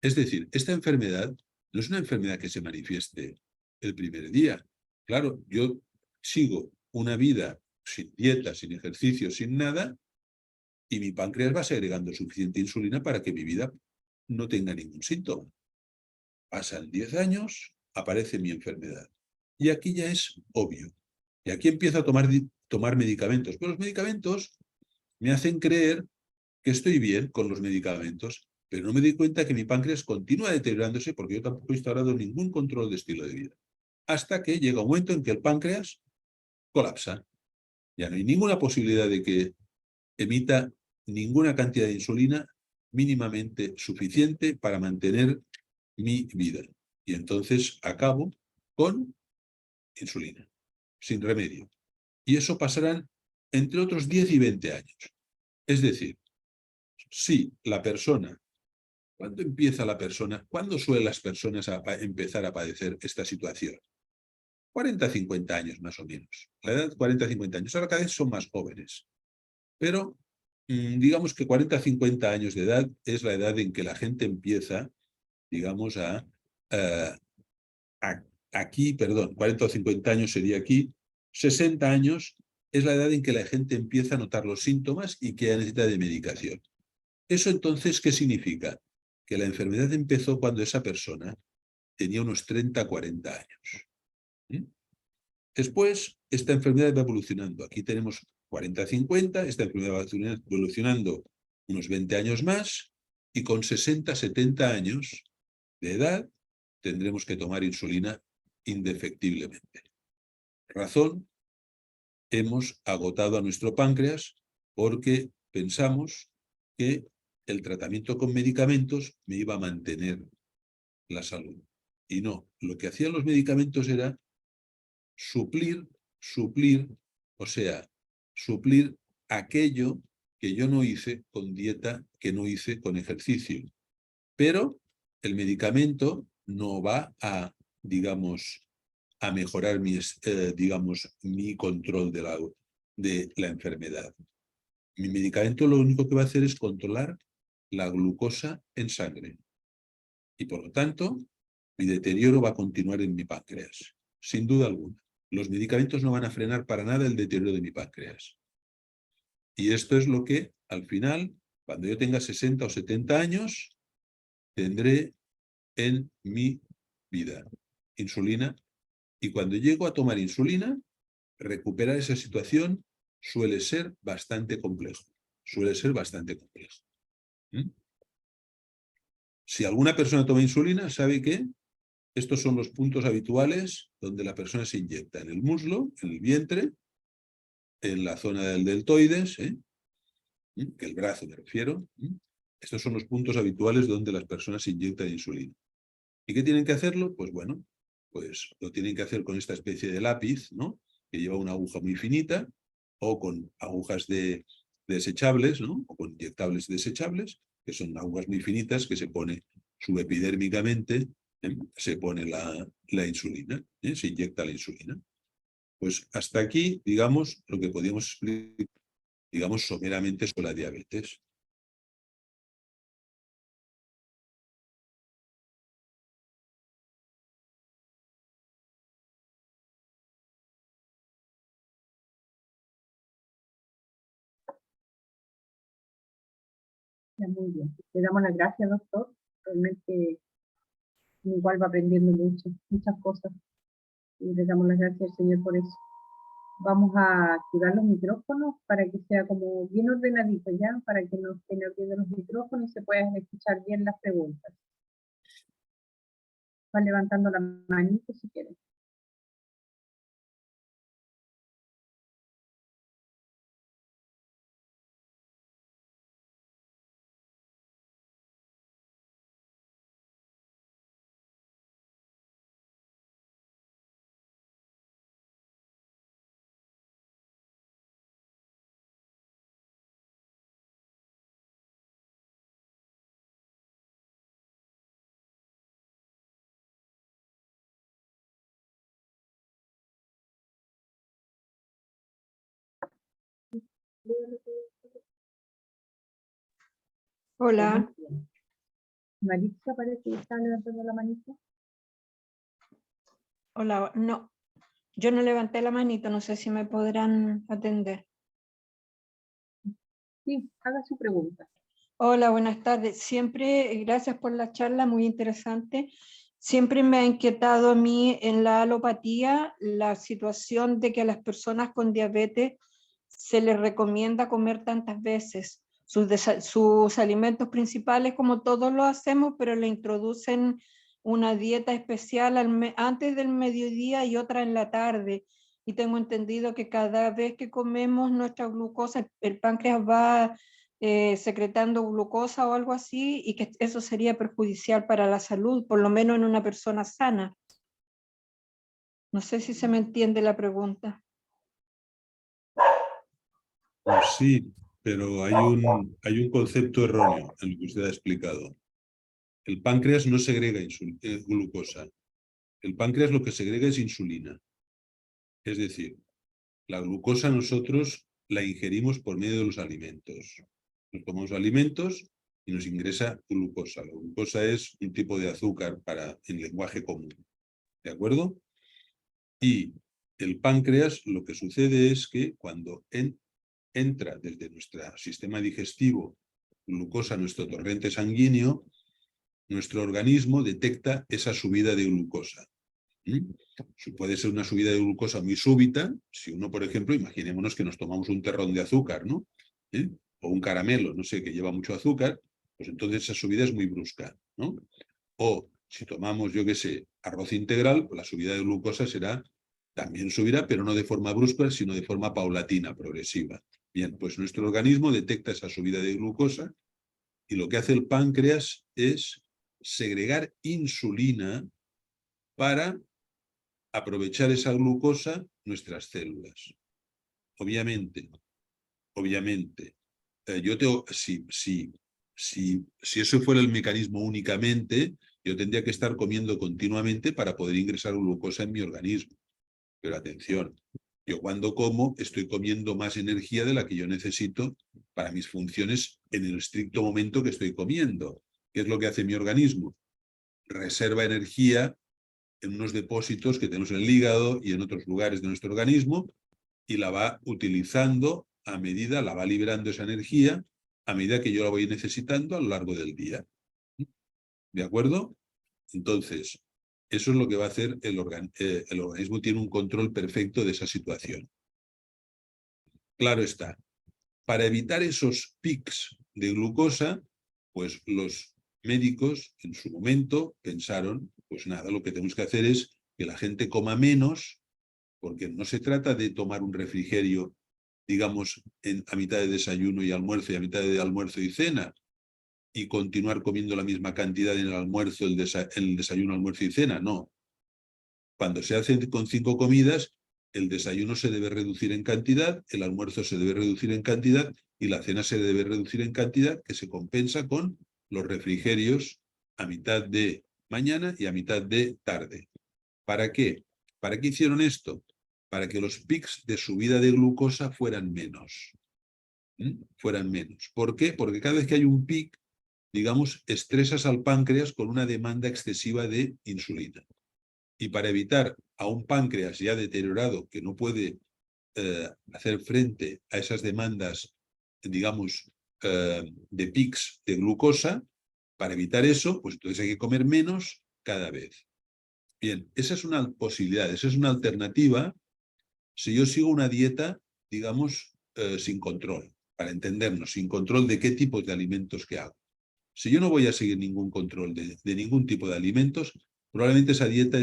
Es decir, esta enfermedad no es una enfermedad que se manifieste el primer día. Claro, yo sigo una vida sin dieta, sin ejercicio, sin nada, y mi páncreas va segregando suficiente insulina para que mi vida no tenga ningún síntoma. Pasan 10 años, aparece mi enfermedad. Y aquí ya es obvio. Y aquí empiezo a tomar medicamentos. Pero los medicamentos me hacen creer que estoy bien con los medicamentos, pero no me doy cuenta que mi páncreas continúa deteriorándose porque yo tampoco he instaurado ningún control de estilo de vida. Hasta que llega un momento en que el páncreas colapsa. Ya no hay ninguna posibilidad de que emita ninguna cantidad de insulina mínimamente suficiente para mantener mi vida. Y entonces acabo con insulina, sin remedio. Y eso pasarán entre otros 10 y 20 años. Es decir, si la persona, ¿cuándo empieza la persona? ¿Cuándo suelen las personas a empezar a padecer esta situación? 40, 50 años más o menos. La edad 40, 50 años. Ahora cada vez son más jóvenes. Pero digamos que 40, 50 años de edad es la edad en que la gente empieza, digamos, aquí, perdón, 40 o 50 años sería aquí, 60 años es la edad en que la gente empieza a notar los síntomas y que necesita de medicación. ¿Eso entonces qué significa? Que la enfermedad empezó cuando esa persona tenía unos 30, 40 años. Después, esta enfermedad va evolucionando. Aquí tenemos 40, 50, esta enfermedad va evolucionando unos 20 años más y con 60, 70 años de edad tendremos que tomar insulina indefectiblemente. Razón, hemos agotado a nuestro páncreas porque pensamos que el tratamiento con medicamentos me iba a mantener la salud. Y no, lo que hacían los medicamentos era suplir, o sea, suplir aquello que yo no hice con dieta, que no hice con ejercicio. Pero el medicamento no va a, digamos, a mejorar mi control de la enfermedad. Mi medicamento lo único que va a hacer es controlar la glucosa en sangre. Y por lo tanto, mi deterioro va a continuar en mi páncreas, sin duda alguna. Los medicamentos no van a frenar para nada el deterioro de mi páncreas. Y esto es lo que, al final, cuando yo tenga 60 o 70 años, tendré en mi vida insulina. Y cuando llego a tomar insulina, recuperar esa situación suele ser bastante complejo. Suele ser bastante complejo. Si alguna persona toma insulina, sabe que estos son los puntos habituales donde la persona se inyecta. En el muslo, en el vientre, en la zona del deltoides, que el brazo me refiero. Estos son los puntos habituales donde las personas se inyectan insulina. ¿Y qué tienen que hacerlo? Pues bueno, pues lo tienen que hacer con esta especie de lápiz, ¿no? Que lleva una aguja muy finita, o con agujas desechables, ¿no? O con inyectables desechables, que son agujas muy finitas que se pone subepidérmicamente, se pone la insulina, se inyecta la insulina. Pues hasta aquí, digamos, lo que podríamos explicar, digamos, someramente sobre la diabetes. Ya, muy bien. Le damos las gracias, doctor. Realmente igual va aprendiendo muchas cosas. Y le damos las gracias al Señor por eso. Vamos a activar los micrófonos para que sea como bien ordenadito ya, para que nos estén abriendo los micrófonos y se puedan escuchar bien las preguntas. Va levantando la manito si quieren. Hola. Maritza parece que está levantando la manita. Hola, no, yo no levanté la manito, no sé si me podrán atender. Sí, haga su pregunta. Hola, buenas tardes. Siempre, gracias por la charla, muy interesante. Siempre me ha inquietado a mí en la alopatía la situación de que a las personas con diabetes se les recomienda comer tantas veces sus alimentos principales, como todos lo hacemos, pero le introducen una dieta especial antes del mediodía y otra en la tarde. Y tengo entendido que cada vez que comemos nuestra glucosa, el páncreas va secretando glucosa o algo así, y que eso sería perjudicial para la salud, por lo menos en una persona sana. No sé si se me entiende la pregunta. Pues sí, pero hay un concepto erróneo en lo que usted ha explicado. El páncreas no segrega glucosa. El páncreas lo que segrega es insulina. Es decir, la glucosa nosotros la ingerimos por medio de los alimentos. Nos tomamos alimentos y nos ingresa glucosa. La glucosa es un tipo de azúcar en lenguaje común. ¿De acuerdo? Y el páncreas, lo que sucede es que cuando entra desde nuestro sistema digestivo glucosa a nuestro torrente sanguíneo, nuestro organismo detecta esa subida de glucosa. Puede ser una subida de glucosa muy súbita, si uno, por ejemplo, imaginémonos que nos tomamos un terrón de azúcar, ¿no? O un caramelo, no sé, que lleva mucho azúcar, pues entonces esa subida es muy brusca, ¿no? O si tomamos, yo qué sé, arroz integral, pues la subida de glucosa también subirá, pero no de forma brusca, sino de forma paulatina, progresiva. Bien, pues nuestro organismo detecta esa subida de glucosa y lo que hace el páncreas es segregar insulina para aprovechar esa glucosa nuestras células. Obviamente, si eso fuera el mecanismo únicamente, yo tendría que estar comiendo continuamente para poder ingresar glucosa en mi organismo. Pero atención, yo cuando como estoy comiendo más energía de la que yo necesito para mis funciones en el estricto momento que estoy comiendo. ¿Qué es lo que hace mi organismo? Reserva energía en unos depósitos que tenemos en el hígado y en otros lugares de nuestro organismo y la va utilizando la va liberando esa energía a medida que yo la voy necesitando a lo largo del día. ¿De acuerdo? Entonces, eso es lo que va a hacer el organismo, tiene un control perfecto de esa situación. Claro está, para evitar esos pics de glucosa, pues los médicos en su momento pensaron, pues nada, lo que tenemos que hacer es que la gente coma menos, porque no se trata de tomar un refrigerio, digamos, a mitad de desayuno y almuerzo y a mitad de almuerzo y cena, y continuar comiendo la misma cantidad en el almuerzo, el desayuno, almuerzo y cena. No. Cuando se hacen con 5 comidas, el desayuno se debe reducir en cantidad, el almuerzo se debe reducir en cantidad y la cena se debe reducir en cantidad, que se compensa con los refrigerios a mitad de mañana y a mitad de tarde. ¿Para qué? ¿Para qué hicieron esto? Para que los pics de subida de glucosa fueran menos. Fueran menos. ¿Por qué? Porque cada vez que hay un pic, digamos, estresas al páncreas con una demanda excesiva de insulina. Y para evitar a un páncreas ya deteriorado que no puede hacer frente a esas demandas, digamos, de pics de glucosa, para evitar eso, pues entonces hay que comer menos cada vez. Bien, esa es una posibilidad, esa es una alternativa si yo sigo una dieta, digamos, sin control, para entendernos, sin control de qué tipos de alimentos que hago. Si yo no voy a seguir ningún control de ningún tipo de alimentos, probablemente esa dieta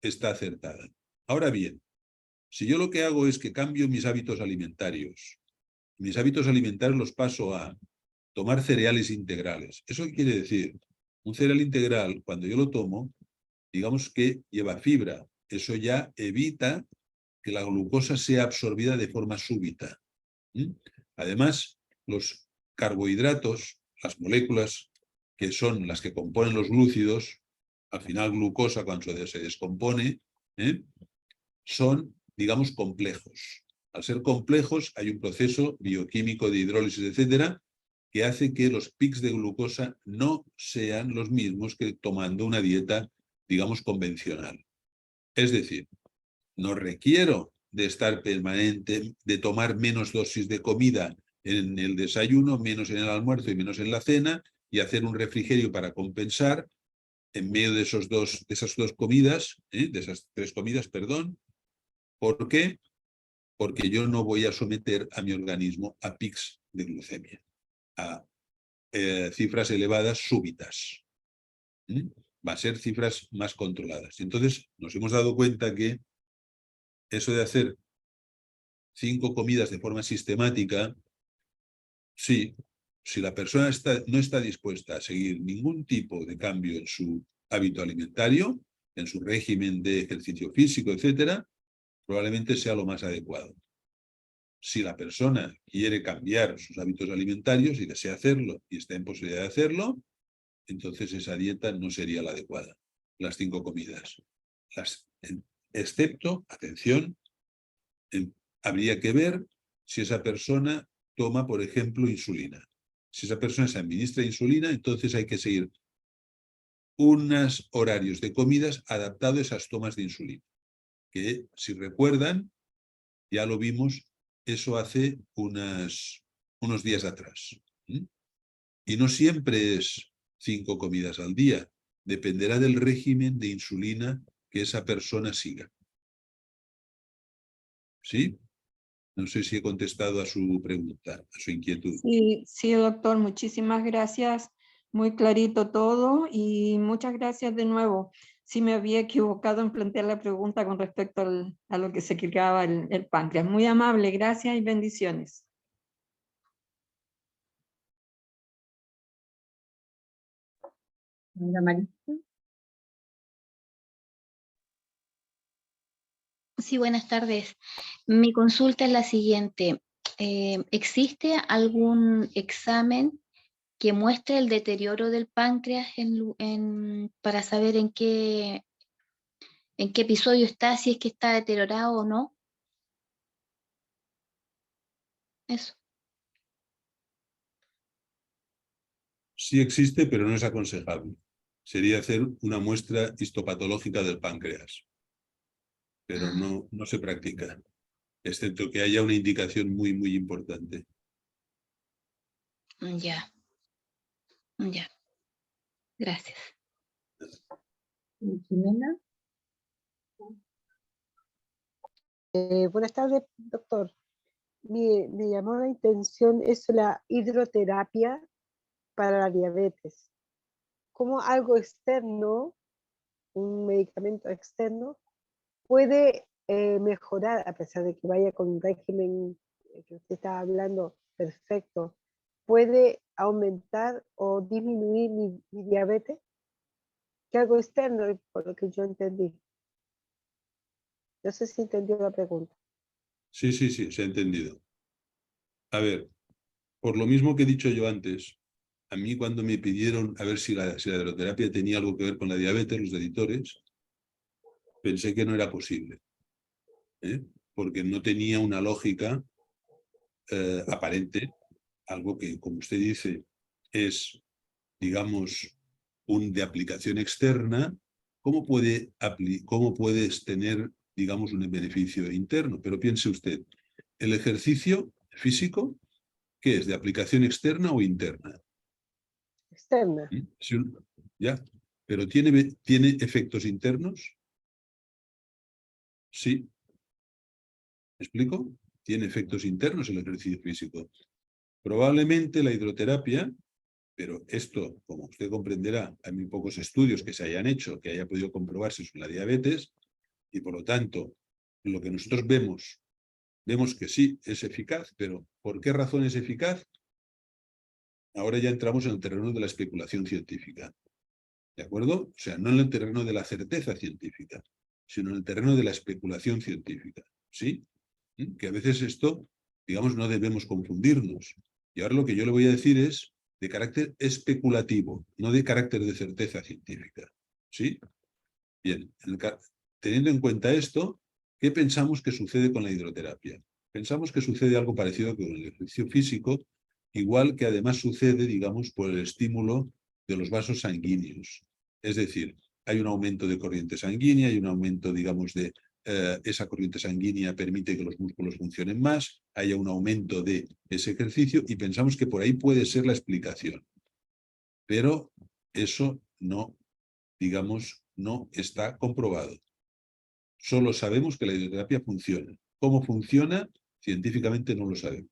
está acertada. Ahora bien, si yo lo que hago es que cambio mis hábitos alimentarios los paso a tomar cereales integrales. ¿Eso qué quiere decir? Un cereal integral, cuando yo lo tomo, digamos que lleva fibra. Eso ya evita que la glucosa sea absorbida de forma súbita. Además, los carbohidratos, las moléculas que son las que componen los glúcidos, al final glucosa cuando se descompone, son, digamos, complejos. Al ser complejos hay un proceso bioquímico de hidrólisis, etcétera, que hace que los pics de glucosa no sean los mismos que tomando una dieta, digamos, convencional. Es decir, no requiero de estar permanente, de tomar menos dosis de comida en el desayuno, menos en el almuerzo y menos en la cena, y hacer un refrigerio para compensar en medio de esas dos comidas, de esas 3 comidas, perdón. ¿Por qué? Porque yo no voy a someter a mi organismo a pics de glucemia, a cifras elevadas súbitas. Va a ser cifras más controladas. Entonces nos hemos dado cuenta que eso de hacer 5 comidas de forma sistemática, sí, si la persona no está dispuesta a seguir ningún tipo de cambio en su hábito alimentario, en su régimen de ejercicio físico, etcétera, probablemente sea lo más adecuado. Si la persona quiere cambiar sus hábitos alimentarios y desea hacerlo y está en posibilidad de hacerlo, entonces esa dieta no sería la adecuada, las 5 comidas. Excepto, atención, habría que ver si esa persona toma, por ejemplo, insulina. Si esa persona se administra insulina, entonces hay que seguir unos horarios de comidas adaptados a esas tomas de insulina. Que, si recuerdan, ya lo vimos, eso hace unos días atrás. Y no siempre es 5 comidas al día. Dependerá del régimen de insulina que esa persona siga. ¿Sí? No sé si he contestado a su pregunta, a su inquietud. Sí, doctor, muchísimas gracias. Muy clarito todo y muchas gracias de nuevo. Sí me había equivocado en plantear la pregunta con respecto a lo que se quedaba el páncreas. Muy amable, gracias y bendiciones. Señora Marisa. Sí, buenas tardes. Mi consulta es la siguiente. ¿Existe algún examen que muestre el deterioro del páncreas para saber en qué episodio está, si es que está deteriorado o no? Eso. Sí existe, pero no es aconsejable. Sería hacer una muestra histopatológica del páncreas. Pero no se practica, excepto que haya una indicación muy, muy importante. Ya. Ya. Gracias. Jimena. Buenas tardes, doctor. Me llamó la atención eso, la hidroterapia para la diabetes. ¿Cómo algo externo, un medicamento externo, puede mejorar, a pesar de que vaya con un régimen que usted está hablando perfecto, puede aumentar o disminuir mi diabetes? Que algo externo, por lo que yo entendí. No sé si entendió la pregunta. Sí, se ha entendido. A ver, por lo mismo que he dicho yo antes, a mí cuando me pidieron a ver si la hidroterapia tenía algo que ver con la diabetes, los editores, pensé que no era posible, porque no tenía una lógica aparente, algo que, como usted dice, es, digamos, de aplicación externa. ¿Cómo puedes tener, digamos, un beneficio interno? Pero piense usted, ¿el ejercicio físico qué es? ¿De aplicación externa o interna? Externa. ¿Ya? ¿Pero tiene efectos internos? Sí. ¿Me explico? Tiene efectos internos el ejercicio físico. Probablemente la hidroterapia, pero esto, como usted comprenderá, hay muy pocos estudios que se hayan hecho, que haya podido comprobarse sobre la diabetes, y por lo tanto, lo que nosotros vemos que sí, es eficaz, pero ¿por qué razón es eficaz? Ahora ya entramos en el terreno de la especulación científica. ¿De acuerdo? O sea, no en el terreno de la certeza científica, sino en el terreno de la especulación científica. ¿Sí? Que a veces esto, digamos, no debemos confundirnos. Y ahora lo que yo le voy a decir es de carácter especulativo, no de carácter de certeza científica. ¿Sí? Bien, teniendo en cuenta esto, ¿qué pensamos que sucede con la hidroterapia? Pensamos que sucede algo parecido con el ejercicio físico, igual que además sucede, digamos, por el estímulo de los vasos sanguíneos. Es decir, hay un aumento de corriente sanguínea, hay un aumento, digamos, de esa corriente sanguínea permite que los músculos funcionen más, haya un aumento de ese ejercicio y pensamos que por ahí puede ser la explicación. Pero eso no, digamos, no está comprobado. Solo sabemos que la hidroterapia funciona. ¿Cómo funciona? Científicamente no lo sabemos.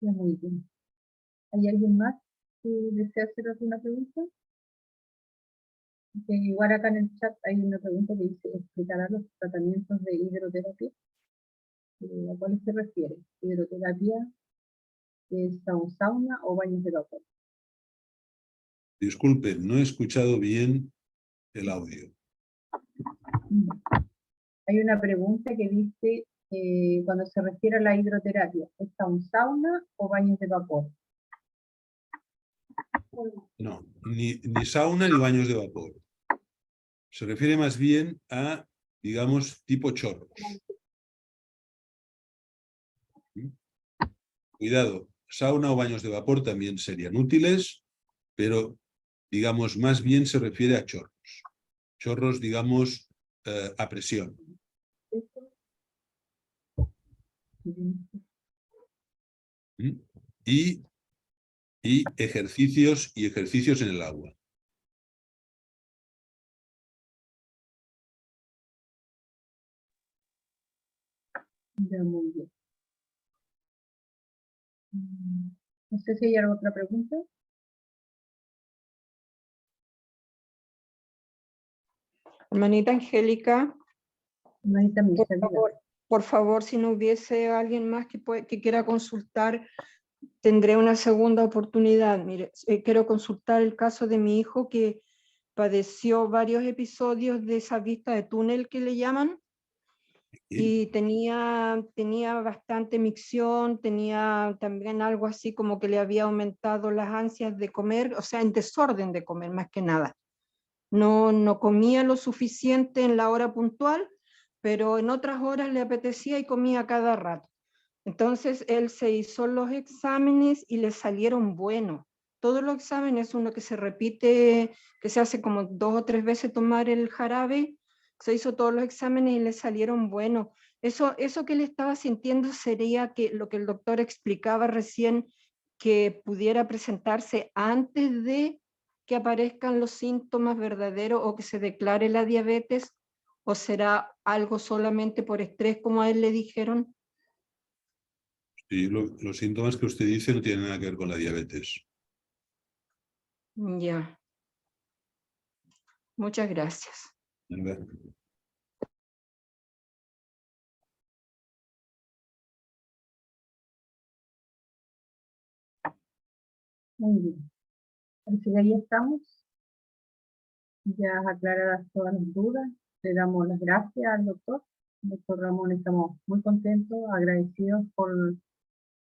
Ya, muy bien. ¿Hay alguien más que desea hacer alguna pregunta? Que igual acá en el chat hay una pregunta que dice, ¿explicará los tratamientos de hidroterapia? ¿A cuáles se refiere? ¿Hidroterapia es sauna o baños de vapor? Disculpe, no he escuchado bien el audio. Hay una pregunta que dice, cuando se refiere a la hidroterapia, ¿es un sauna o baños de vapor? No, ni sauna ni baños de vapor. Se refiere más bien a, digamos, tipo chorros. Cuidado, sauna o baños de vapor también serían útiles, pero, digamos, más bien se refiere a chorros. Chorros, digamos, a presión. Y ejercicios en el agua. Ya, muy bien. No sé si hay alguna otra pregunta. Hermanita Angélica, Hermanita por Mirza, dígame. por favor, si no hubiese alguien más que quiera consultar, tendré una segunda oportunidad. Mire, quiero consultar el caso de mi hijo que padeció varios episodios de esa vista de túnel que le llaman, y tenía bastante micción, tenía también algo así como que le había aumentado las ansias de comer, o sea, en desorden de comer más que nada. No comía lo suficiente en la hora puntual, pero en otras horas le apetecía y comía cada rato. Entonces él se hizo los exámenes y le salieron buenos. Todos los exámenes, uno que se repite, que se hace como 2 o 3 veces tomar el jarabe, se hizo todos los exámenes y le salieron buenos. Eso que él estaba sintiendo sería que lo que el doctor explicaba recién, que pudiera presentarse antes de que aparezcan los síntomas verdaderos o que se declare la diabetes, o será algo solamente por estrés, como a él le dijeron. Sí, los síntomas que usted dice no tienen nada que ver con la diabetes. Ya. Muchas gracias. ¿Verdad? Muy bien. Parece que ahí estamos. Ya aclaradas todas las dudas. Le damos las gracias al doctor. Doctor Ramón, estamos muy contentos, agradecidos por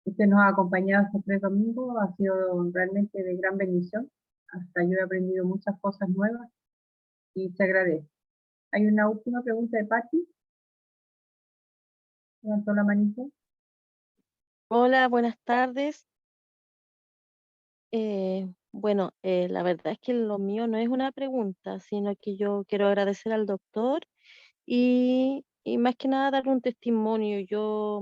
que usted nos ha acompañado estos 3 domingos. Ha sido realmente de gran bendición. Hasta yo he aprendido muchas cosas nuevas y se agradece. Hay una última pregunta de Patti. Levantó la manito. Hola, buenas tardes. Bueno, la verdad es que lo mío no es una pregunta, sino que yo quiero agradecer al doctor y más que nada dar un testimonio. Yo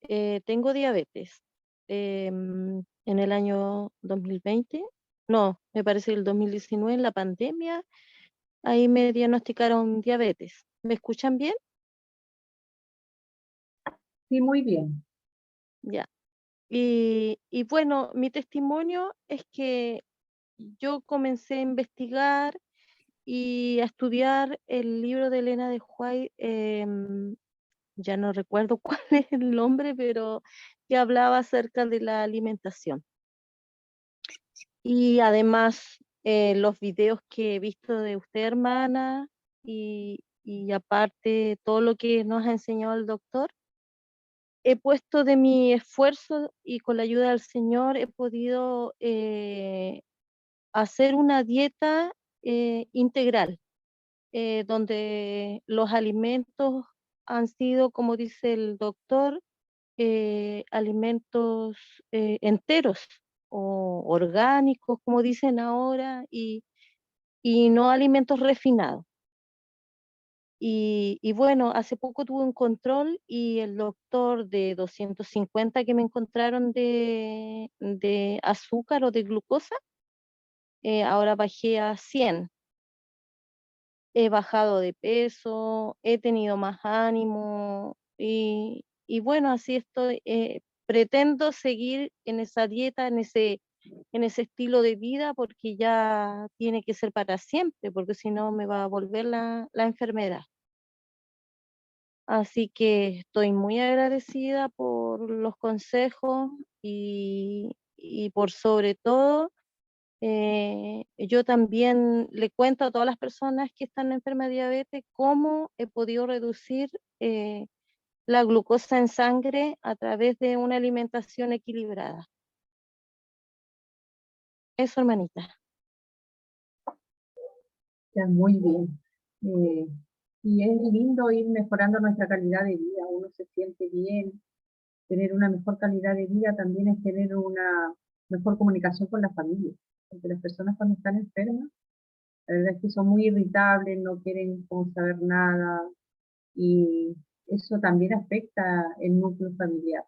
tengo diabetes. En el año 2020, no, me parece que el 2019, en la pandemia, ahí me diagnosticaron diabetes. ¿Me escuchan bien? Sí, muy bien. Ya. Y bueno, mi testimonio es que yo comencé a investigar y a estudiar el libro de Elena de White, ya no recuerdo cuál es el nombre, pero que hablaba acerca de la alimentación. Y además los videos que he visto de usted, hermana, y aparte todo lo que nos ha enseñado el doctor, he puesto de mi esfuerzo y con la ayuda del Señor he podido hacer una dieta integral. donde los alimentos han sido, como dice el doctor, alimentos enteros o orgánicos, como dicen ahora, y no alimentos refinados. Y bueno, hace poco tuve un control y el doctor de 250 que me encontraron de azúcar o de glucosa, ahora bajé a 100. He bajado de peso, he tenido más ánimo y bueno, así estoy. Pretendo seguir en esa dieta, en ese estilo de vida, porque ya tiene que ser para siempre, porque si no me va a volver la enfermedad. Así que estoy muy agradecida por los consejos y por sobre todo, yo también le cuento a todas las personas que están enfermas de diabetes cómo he podido reducir la glucosa en sangre a través de una alimentación equilibrada. Eso, hermanita. Está muy bien. Y es lindo ir mejorando nuestra calidad de vida, uno se siente bien, tener una mejor calidad de vida también es tener una mejor comunicación con la familia, porque las personas cuando están enfermas, la verdad es que son muy irritables, no quieren como saber nada, y eso también afecta el núcleo familiar.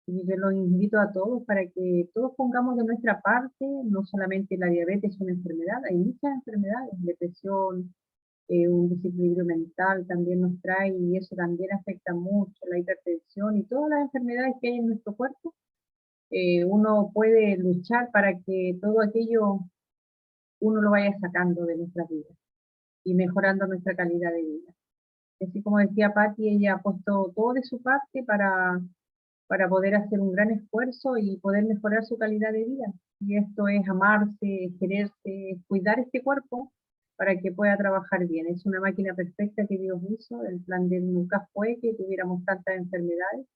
Y yo los invito a todos para que todos pongamos de nuestra parte, no solamente la diabetes es una enfermedad, hay muchas enfermedades, depresión, un desequilibrio mental también nos trae y eso también afecta mucho, la hipertensión y todas las enfermedades que hay en nuestro cuerpo. Uno puede luchar para que todo aquello uno lo vaya sacando de nuestras vidas y mejorando nuestra calidad de vida. Así como decía Patti, ella ha puesto todo de su parte para poder hacer un gran esfuerzo y poder mejorar su calidad de vida. Y esto es amarse, quererse, cuidar este cuerpo para que pueda trabajar bien. Es una máquina perfecta que Dios hizo, el plan de él nunca fue que tuviéramos tantas enfermedades.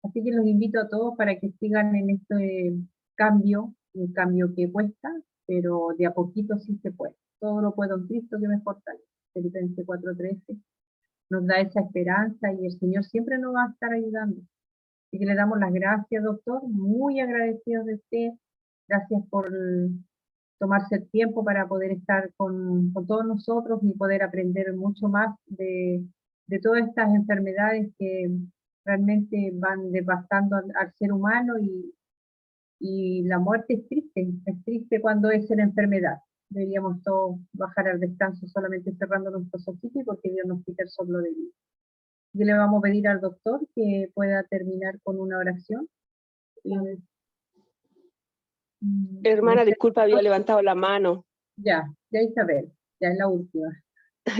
Así que los invito a todos para que sigan en este cambio, un cambio que cuesta, pero de a poquito sí se puede. Todo lo puedo en Cristo que me fortalece. Filipenses 4:13 nos da esa esperanza y el Señor siempre nos va a estar ayudando. Así que le damos las gracias, doctor, muy agradecidos de usted. Gracias por tomarse el tiempo para poder estar con todos nosotros y poder aprender mucho más de todas estas enfermedades que realmente van devastando al ser humano y la muerte es triste cuando es en enfermedad. Deberíamos todos bajar al descanso solamente cerrando nuestros ojitos porque Dios nos quita el soplo de vida. Y le vamos a pedir al doctor que pueda terminar con una oración. Hermana, disculpa, había levantado la mano. Ya Isabel, ya es la última.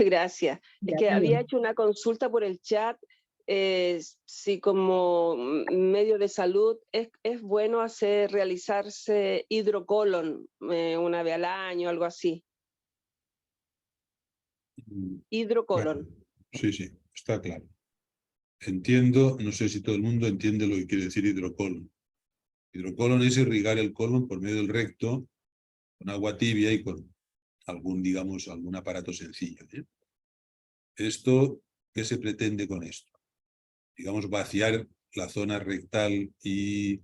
Gracias. Ya, Es que había bien. hecho una consulta por el chat, si como medio de salud es bueno realizarse hidrocolon una vez al año, algo así. Hidrocolon. Claro. Sí, está claro. Entiendo, no sé si todo el mundo entiende lo que quiere decir hidrocolon. Hidrocolon es irrigar el colon por medio del recto con agua tibia y con algún aparato sencillo. ¿Esto qué se pretende con esto? Digamos, vaciar la zona rectal y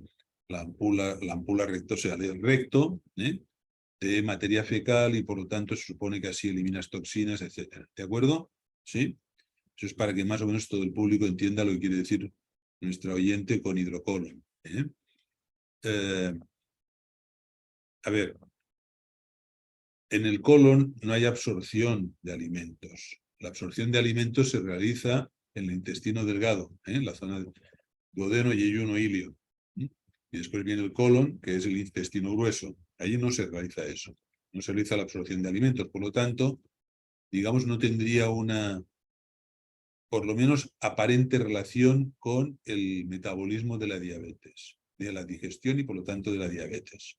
la ampulla recto, o sea, el recto, de materia fecal y por lo tanto se supone que así eliminas toxinas, etc. ¿De acuerdo? ¿Sí? Eso es para que más o menos todo el público entienda lo que quiere decir nuestra oyente con hidrocolon. A ver, en el colon no hay absorción de alimentos. La absorción de alimentos se realiza en el intestino delgado, en la zona de duodeno, yeyuno, ilio. Y después viene el colon, que es el intestino grueso. Allí no se realiza eso. No se realiza la absorción de alimentos. Por lo tanto, digamos, no tendría una, por lo menos, aparente relación con el metabolismo de la diabetes, de la digestión y, por lo tanto, de la diabetes.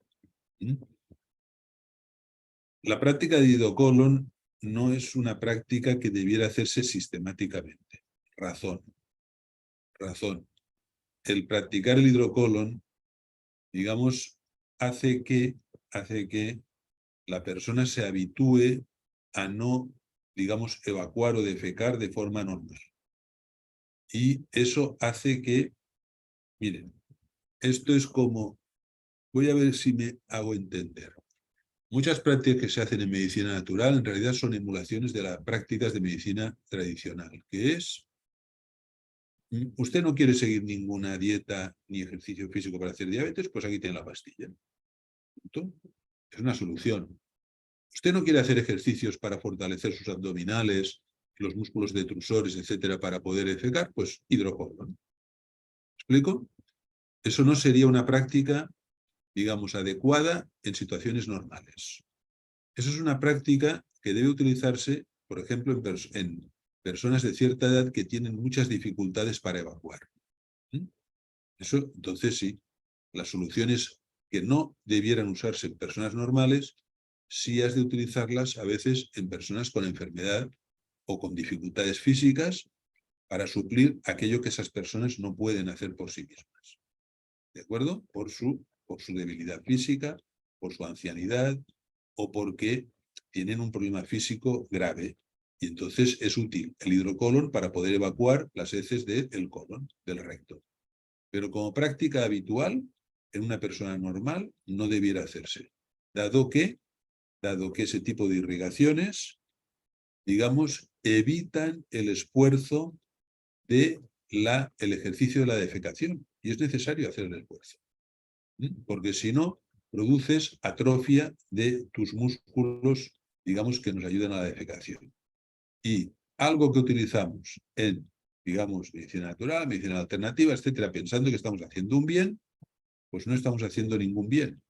La práctica de hidrocolon no es una práctica que debiera hacerse sistemáticamente. Razón. El practicar el hidrocolon, digamos, hace que la persona se habitúe a no digamos, evacuar o defecar de forma normal. Y eso hace que, miren, esto es como, voy a ver si me hago entender. Muchas prácticas que se hacen en medicina natural en realidad son emulaciones de las prácticas de medicina tradicional, que es, usted no quiere seguir ninguna dieta ni ejercicio físico para hacer diabetes, pues aquí tiene la pastilla. ¿Punto? Es una solución. Usted no quiere hacer ejercicios para fortalecer sus abdominales, los músculos detrusores, etcétera, para poder defecar, pues hidrocolon. ¿Explico? Eso no sería una práctica, digamos, adecuada en situaciones normales. Eso es una práctica que debe utilizarse, por ejemplo, en personas de cierta edad que tienen muchas dificultades para evacuar. Eso, entonces sí, las soluciones que no debieran usarse en personas normales, sí has de utilizarlas a veces en personas con enfermedad o con dificultades físicas para suplir aquello que esas personas no pueden hacer por sí mismas. ¿De acuerdo? Por su debilidad física, por su ancianidad o porque tienen un problema físico grave. Y entonces es útil el hidrocolon para poder evacuar las heces del colon, del recto. Pero como práctica habitual, en una persona normal no debiera hacerse, dado que ese tipo de irrigaciones, digamos, evitan el esfuerzo de el ejercicio de la defecación. Y es necesario hacer el esfuerzo. Porque si no, produces atrofia de tus músculos, digamos, que nos ayudan a la defecación. Y algo que utilizamos en, digamos, medicina natural, medicina alternativa, etcétera, pensando que estamos haciendo un bien, pues no estamos haciendo ningún bien.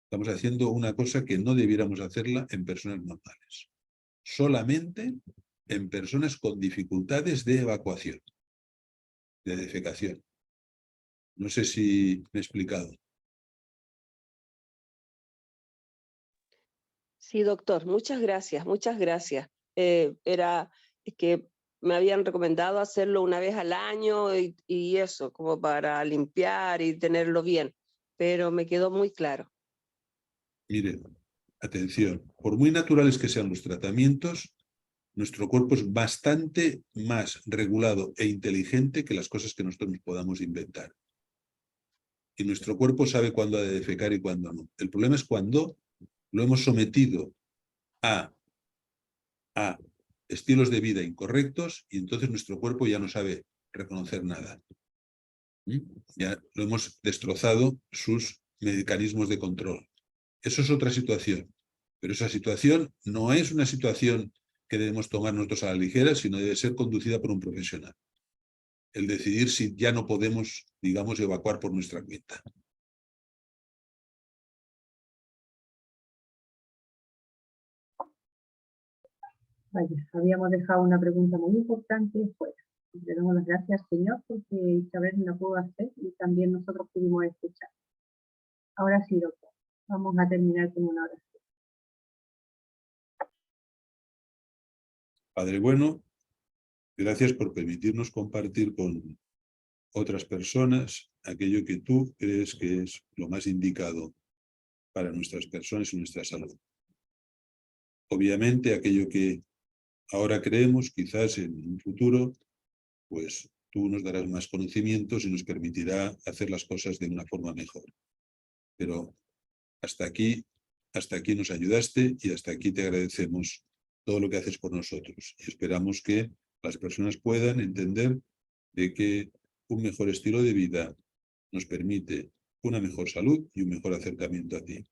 Estamos haciendo una cosa que no debiéramos hacerla en personas normales. Solamente en personas con dificultades de evacuación, de defecación. No sé si me he explicado. Sí, doctor, muchas gracias, muchas gracias. Era que me habían recomendado hacerlo una vez al año y eso, como para limpiar y tenerlo bien, pero me quedó muy claro. Miren, atención, por muy naturales que sean los tratamientos, nuestro cuerpo es bastante más regulado e inteligente que las cosas que nosotros nos podamos inventar. Y nuestro cuerpo sabe cuándo ha de defecar y cuándo no. El problema es cuando lo hemos sometido a estilos de vida incorrectos y entonces nuestro cuerpo ya no sabe reconocer nada. Ya lo hemos destrozado sus mecanismos de control. Eso es otra situación. Pero esa situación no es una situación que debemos tomar nosotros a la ligera, sino debe ser conducida por un profesional. El decidir si ya no podemos, digamos, evacuar por nuestra cuenta. Vaya, habíamos dejado una pregunta muy importante fuera. Le damos las gracias, señor, porque Isabel no pudo hacer y también nosotros pudimos escuchar. Ahora sí, doctor, vamos a terminar con una oración. Padre bueno, gracias por permitirnos compartir con otras personas aquello que tú crees que es lo más indicado para nuestras personas y nuestra salud. Obviamente, aquello que ahora creemos, quizás en un futuro, pues tú nos darás más conocimientos y nos permitirá hacer las cosas de una forma mejor. Pero hasta aquí nos ayudaste y hasta aquí te agradecemos todo lo que haces por nosotros. Y esperamos que las personas puedan entender de que un mejor estilo de vida nos permite una mejor salud y un mejor acercamiento a ti.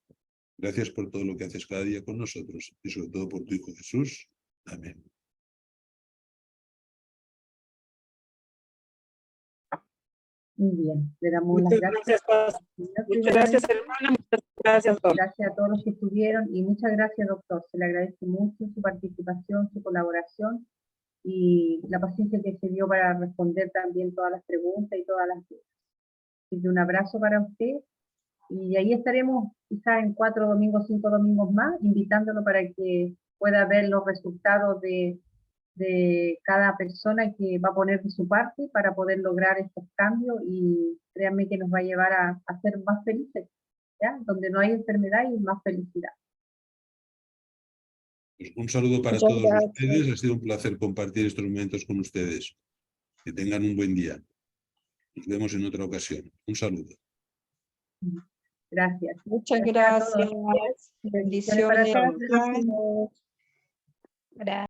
Gracias por todo lo que haces cada día con nosotros y sobre todo por tu Hijo Jesús. Amén. Muy bien, le damos las gracias. Muchas gracias, hermana. Muchas gracias, doctor. Gracias a todos los que estuvieron y muchas gracias, doctor. Se le agradece mucho su participación, su colaboración y la paciencia que se dio para responder también todas las preguntas y todas las dudas. Así que un abrazo para usted y ahí estaremos quizás en 4 domingos, 5 domingos más, invitándolo para que pueda ver los resultados de cada persona que va a poner de su parte para poder lograr estos cambios y créanme que nos va a llevar a ser más felices, ¿ya? Donde no hay enfermedad y más felicidad. Pues un saludo para Muchas todos gracias. ustedes. Ha sido un placer compartir estos momentos con ustedes. Que tengan un buen día. Nos vemos en otra ocasión. Un saludo. Gracias. Muchas Gracias a todos. gracias. Bendiciones para Bendiciones. todos. Gracias. Gracias.